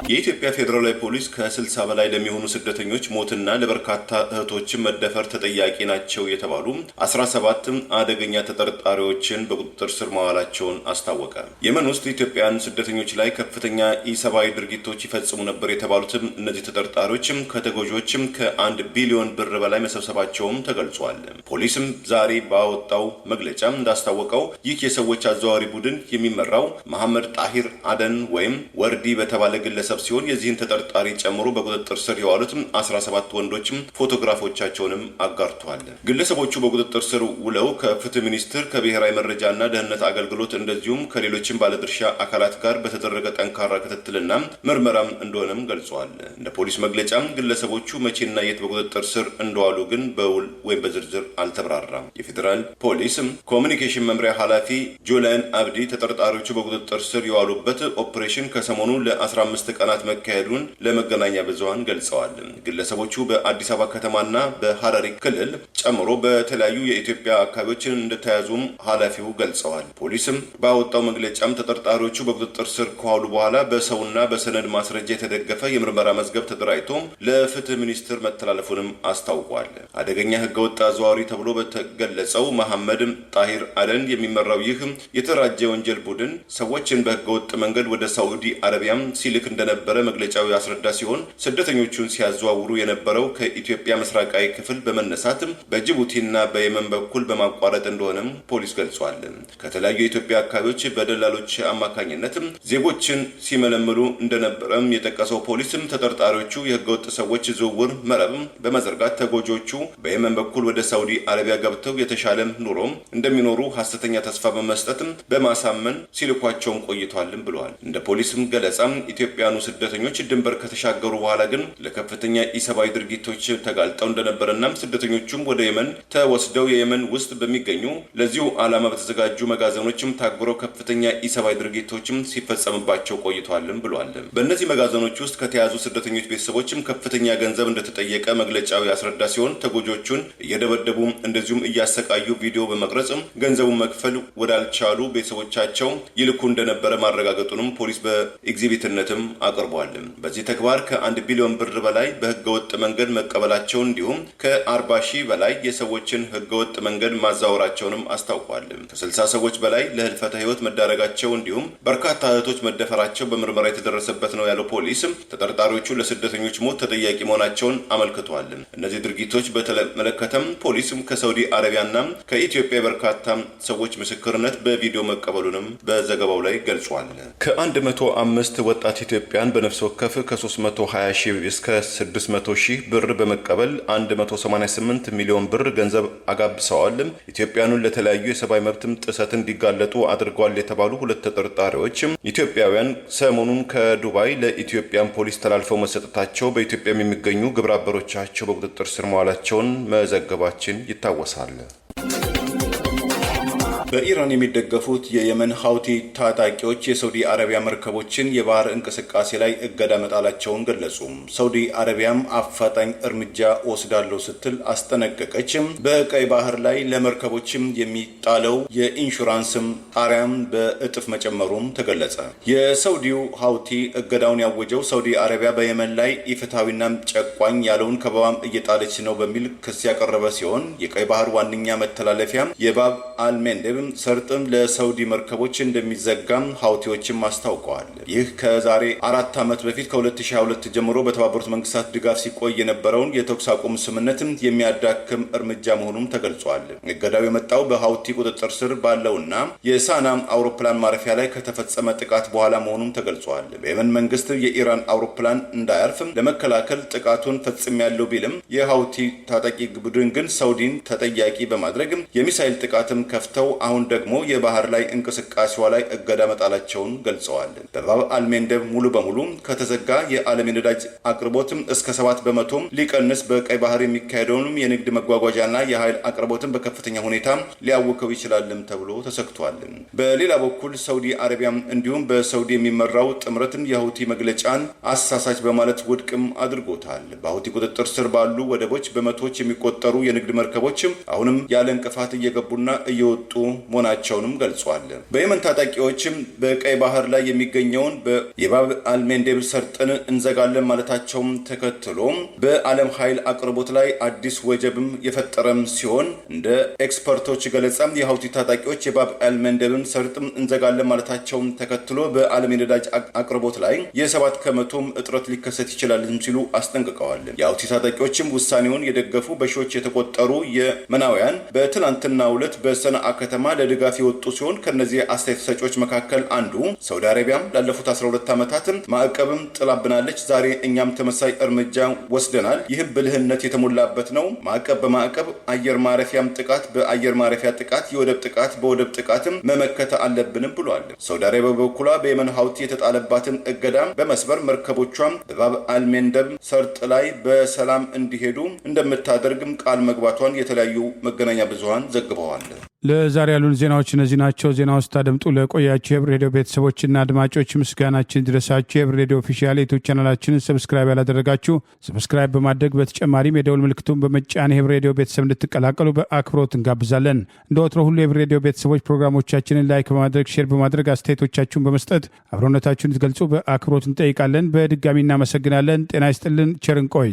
የኢትዮጵያ ፌዴራላዊ ፖሊስ ከ60 በላይ ለሚሆኑ ስደተኞች ሞትና ለበርካታ እህቶችን መደፈር ተጠያቂ ናቸው የተባሉ 17 አደገኛ ተጠርጣሪዎችን በቁጥጥር ስር ማዋላቸውን አስታወቀ። የመን ውስጥ ኢትዮጵያውያን ስደተኞች ላይ ከፍተኛ ኢሰብአዊ ድርጊቶች ይፈጽሙ ነበር የተባሉትም እነዚህ ተጠርጣሪዎችም ከተጎጂዎችም ከ1 ቢሊዮን ብር በላይ መሰብሰባቸውም ተገልጿል። ፖሊስም ዛሬ ባወጣው መግለጫ እንዳስታወቀው ይህ የሰዎች አዘዋዋሪ ቡድን የሚመራው መሐመድ ጣሂር አደን ወይም ወርዲ በተባለ ግለሰብ ሲሆን የዚህን ተጠርጣሪ ጨምሮ በቁጥጥር ስር የዋሉትም 17 ወንዶችም ፎቶግራፎቻቸውንም አጋርተዋል። ግለሰቦቹ በቁጥጥር ስር ውለው ከፍትህ ሚኒስቴር ከብሔራዊ መረጃና ደህንነት አገልግሎት እንደዚሁም ከሌሎችም ባለድርሻ አካላት ጋር በተደረገ ጠንካራ ክትትልና ምርመራም እንደሆነም ገልጸዋል። እንደ ፖሊስ መግለጫም ግለሰቦቹ መቼና የት በቁጥጥር ስር እንደዋሉ ግን በውል ወይም በዝርዝር አልተብራራም። የፌዴራል ፖሊስ ኮሚኒኬሽን መምሪያ ኃላፊ ጆላን አብዲ ተጠርጣሪዎቹ በቁጥጥር ስር የዋሉበት ኦፕሬሽን ከሰሞኑ ለ15 ቀናት መካሄዱን ለመገናኛ ብዙሃን ገልጸዋል። ግለሰቦቹ በአዲስ አበባ ከተማና በሐረሪ ክልል ጨምሮ በተለያዩ የኢትዮጵያ አካባቢዎች እንደተያዙም ኃላፊው ገልጸዋል። ፖሊስም ባወጣው መግለጫም ተጠርጣሪዎቹ በቁጥጥር ስር ከዋሉ በኋላ በሰውና በሰነድ ማስረጃ የተደገፈ የምርመራ መዝገብ ተደራጅቶ ለፍትህ ሚኒስቴር መተላለፉንም አስታውቋል። አደገኛ ህገወጥ አዘዋዋሪ ተብሎ በተገለጸው መሐመድ ጣሂር አደን የሚመራው ይህ የተደራጀ ወንጀል ቡድን ሰዎችን በህገወጥ መንገድ ወደ ሳዑዲ አረቢያም ሲልክ እንደነበረ መግለጫው ያስረዳ ሲሆን ስደተኞቹን ሲያዘዋውሩ የነበረው ከኢትዮጵያ ምስራቃዊ ክፍል በመነሳት በጅቡቲና በየመን በኩል በማቋረጥ እንደሆነም ፖሊስ ገልጿል። ከተለያዩ የኢትዮጵያ አካባቢዎች በደላሎች አማካኝነት ዜጎችን ሲመለምሉ እንደነበረም የጠቀሰው ፖሊስም ተጠርጣሪዎቹ የህገወጥ ሰዎች ዝውውር መረብ በመዘርጋት ተጎጂዎቹ በየመን በኩል ወደ ሳዑዲ አረቢያ ገብተው የተሻለ ኑሮ እንደሚኖሩ ሐሰተኛ ተስፋ በመስጠት በማሳመን ሲልኳቸውም ቆይቷልም ብለዋል። እንደ ፖሊስም ገለጻም ኢትዮጵያኑ ስደተኞች ድንበር ከተሻገሩ በኋላ ግን ለከፍተኛ ኢሰብአዊ ድርጊቶች ተጋልጠው እንደነበረና ስደተኞቹም ወደ የመን ተወስደው የየመን ውስጥ በሚገኙ ለዚሁ ዓላማ በተዘጋጁ መጋዘኖችም ታግረው ከፍተኛ ኢሰብአዊ ድርጊቶችም ሲፈጸምባቸው ቆይቷልም ብሏል። በእነዚህ መጋዘኖች ውስጥ ከተያዙ ስደተኞች ቤተሰቦችም ከፍተኛ ገንዘብ እንደተጠየቀ መግለጫው ያስረዳ ሲሆን ተጎጂዎቹን እየደበደቡ እንደዚሁም እያሰቃዩ ቪዲዮ በመቅረጽ ገንዘቡን መክፈል ወዳልቻሉ ቤተሰቦቻቸው ይልኩ እንደነበረ ማረጋገጡንም ፖሊስ በኤግዚቢትነትም አቅርቧል። በዚህ ተግባር ከ1 ቢሊዮን ብር በላይ በህገወጥ መንገድ መቀበላቸው እንዲሁም ከ40 ሺህ በላይ የሰዎችን ህገወጥ መንገድ ማዛወራቸውንም አስታውቋል። ከ60 ሰዎች በላይ ለህልፈተ ህይወት መዳረጋቸው እንዲሁም በርካታ እህቶች መደፈራቸው በምርመራ የተደረሰበት ነው ያለው ፖሊስ ተጠርጣሪዎቹ ለስደተኞች ሞት ተጠያቂ መሆናቸውን አመልክቷል። እነዚህ ድርጊቶች በተመለከተም ፖሊስም ከሳዑዲ አረቢያና ከኢትዮጵያ በርካታ ሰዎች ምስክርነት በቪዲዮ መቀበሉንም በዘገባው ላይ ገልጿል። ከ105 ወጣት ኢትዮጵያን በነፍስ ወከፍ ከ320 ሺህ እስከ 600 ሺህ ብር በመቀበል 188 ሚሊዮን ብር ገንዘብ አጋብሰዋል። ኢትዮጵያኑን ለተለያዩ የሰብአዊ መብትም ጥሰት እንዲጋለጡ አድርጓል የተባሉ ሁለት ተጠርጣሪዎች ኢትዮጵያውያን ሰሞኑን ከዱባይ ለኢትዮጵያን ፖሊስ ተላልፈው መሰጠታቸው በኢትዮጵያ የሚገኙ ግብረ አበሮቻቸው በቁጥጥር ስር መዋላቸውን መዘገባችን ይታወሳል። በኢራን የሚደገፉት የየመን ሀውቲ ታጣቂዎች የሳውዲ አረቢያ መርከቦችን የባህር እንቅስቃሴ ላይ እገዳ መጣላቸውን ገለጹ። ሳውዲ አረቢያም አፋጣኝ እርምጃ ወስዳለሁ ስትል አስጠነቀቀች። በቀይ ባህር ላይ ለመርከቦችም የሚጣለው የኢንሹራንስም ጣሪያም በእጥፍ መጨመሩም ተገለጸ። የሳውዲው ሀውቲ እገዳውን ያወጀው ሳውዲ አረቢያ በየመን ላይ ኢፍትሐዊና ጨቋኝ ያለውን ከበባም እየጣለች ነው በሚል ክስ ያቀረበ ሲሆን የቀይ ባህር ዋነኛ መተላለፊያ የባብ አልሜንዴብ ሰርጥም ለሳውዲ መርከቦች እንደሚዘጋም ሀውቲዎችም አስታውቀዋል። ይህ ከዛሬ 4 ዓመት በፊት ከ2022 ጀምሮ በተባበሩት መንግስታት ድጋፍ ሲቆይ የነበረውን የተኩስ አቁም ስምምነትም የሚያዳክም እርምጃ መሆኑም ተገልጿል። እገዳው የመጣው በሀውቲ ቁጥጥር ስር ባለውና የሳና አውሮፕላን ማረፊያ ላይ ከተፈጸመ ጥቃት በኋላ መሆኑም ተገልጿል። በየመን መንግስት የኢራን አውሮፕላን እንዳያርፍ ለመከላከል ጥቃቱን ፈጽሜያለሁ ቢልም የሀውቲ ታጣቂ ቡድን ግን ሳውዲን ተጠያቂ በማድረግ የሚሳኤል ጥቃትም ከፍተው አሁን ደግሞ የባህር ላይ እንቅስቃሴዋ ላይ እገዳ መጣላቸውን ገልጸዋል። በባብ አልሜንደብ ሙሉ በሙሉ ከተዘጋ የዓለም የነዳጅ አቅርቦትም እስከ 7 በመቶ ሊቀንስ በቀይ ባህር የሚካሄደውን የንግድ መጓጓዣና የኃይል አቅርቦትን በከፍተኛ ሁኔታ ሊያውከው ይችላልም ተብሎ ተሰግቷል። በሌላ በኩል ሳውዲ አረቢያ እንዲሁም በሳውዲ የሚመራው ጥምረትን የሁቲ መግለጫን አሳሳች በማለት ውድቅም አድርጎታል። በሁቲ ቁጥጥር ስር ባሉ ወደቦች በመቶዎች የሚቆጠሩ የንግድ መርከቦች አሁንም ያለ እንቅፋት እየገቡና እየወጡ መሆናቸውንም ገልጿል። በየመን ታጣቂዎችም በቀይ ባህር ላይ የሚገኘውን የባብ አልሜንዴብ ሰርጥን እንዘጋለን ማለታቸውም ተከትሎ በዓለም ኃይል አቅርቦት ላይ አዲስ ወጀብም የፈጠረም ሲሆን እንደ ኤክስፐርቶች ገለጻ የሀውቲ ታጣቂዎች የባብ አልሜንዴብን ሰርጥም እንዘጋለን ማለታቸውም ተከትሎ በዓለም የነዳጅ አቅርቦት ላይ የ7 ከመቶ እጥረት ሊከሰት ይችላል ሲሉ አስጠንቅቀዋል። የሀውቲ ታጣቂዎችም ውሳኔውን የደገፉ በሺዎች የተቆጠሩ የመናውያን በትናንትናው ዕለት በሰነአ ከተማ ለድጋፍ የወጡ ሲሆን ከነዚህ አስተያየት ሰጪዎች መካከል አንዱ ሳውዲ አረቢያም ላለፉት 12 ዓመታት ማዕቀብም ጥላብናለች፣ ዛሬ እኛም ተመሳሳይ እርምጃ ወስደናል። ይህም ብልህነት የተሞላበት ነው። ማዕቀብ በማዕቀብ አየር ማረፊያም ጥቃት በአየር ማረፊያ ጥቃት፣ የወደብ ጥቃት በወደብ ጥቃትም መመከተ አለብንም ብሏል። ሳውዲ አረቢያ በበኩሏ በየመን ሀውቲ የተጣለባትን እገዳ በመስበር መርከቦቿም በባብ አልሜንዴብ ሰርጥ ላይ በሰላም እንዲሄዱ እንደምታደርግም ቃል መግባቷን የተለያዩ መገናኛ ብዙሃን ዘግበዋል። ለዛሬ ያሉን ዜናዎች እነዚህ ናቸው። ዜና ውስጥ ታደምጡ ለቆያችሁ የህብር ሬዲዮ ቤተሰቦችና አድማጮች ምስጋናችን ድረሳችሁ። የህብር ሬዲዮ ኦፊሻል ዩቲዩብ ቻናላችንን ሰብስክራይብ ያላደረጋችሁ ሰብስክራይብ በማድረግ በተጨማሪም የደውል ምልክቱን በመጫን የህብር ሬዲዮ ቤተሰብ እንድትቀላቀሉ በአክብሮት እንጋብዛለን። እንደ ወትሮ ሁሉ የህብር ሬዲዮ ቤተሰቦች ፕሮግራሞቻችንን ላይክ በማድረግ ሼር በማድረግ አስተያየቶቻችሁን በመስጠት አብሮነታችሁን እንድትገልጹ በአክብሮት እንጠይቃለን። በድጋሚ እናመሰግናለን። ጤና ይስጥልን። ቸር እንቆይ።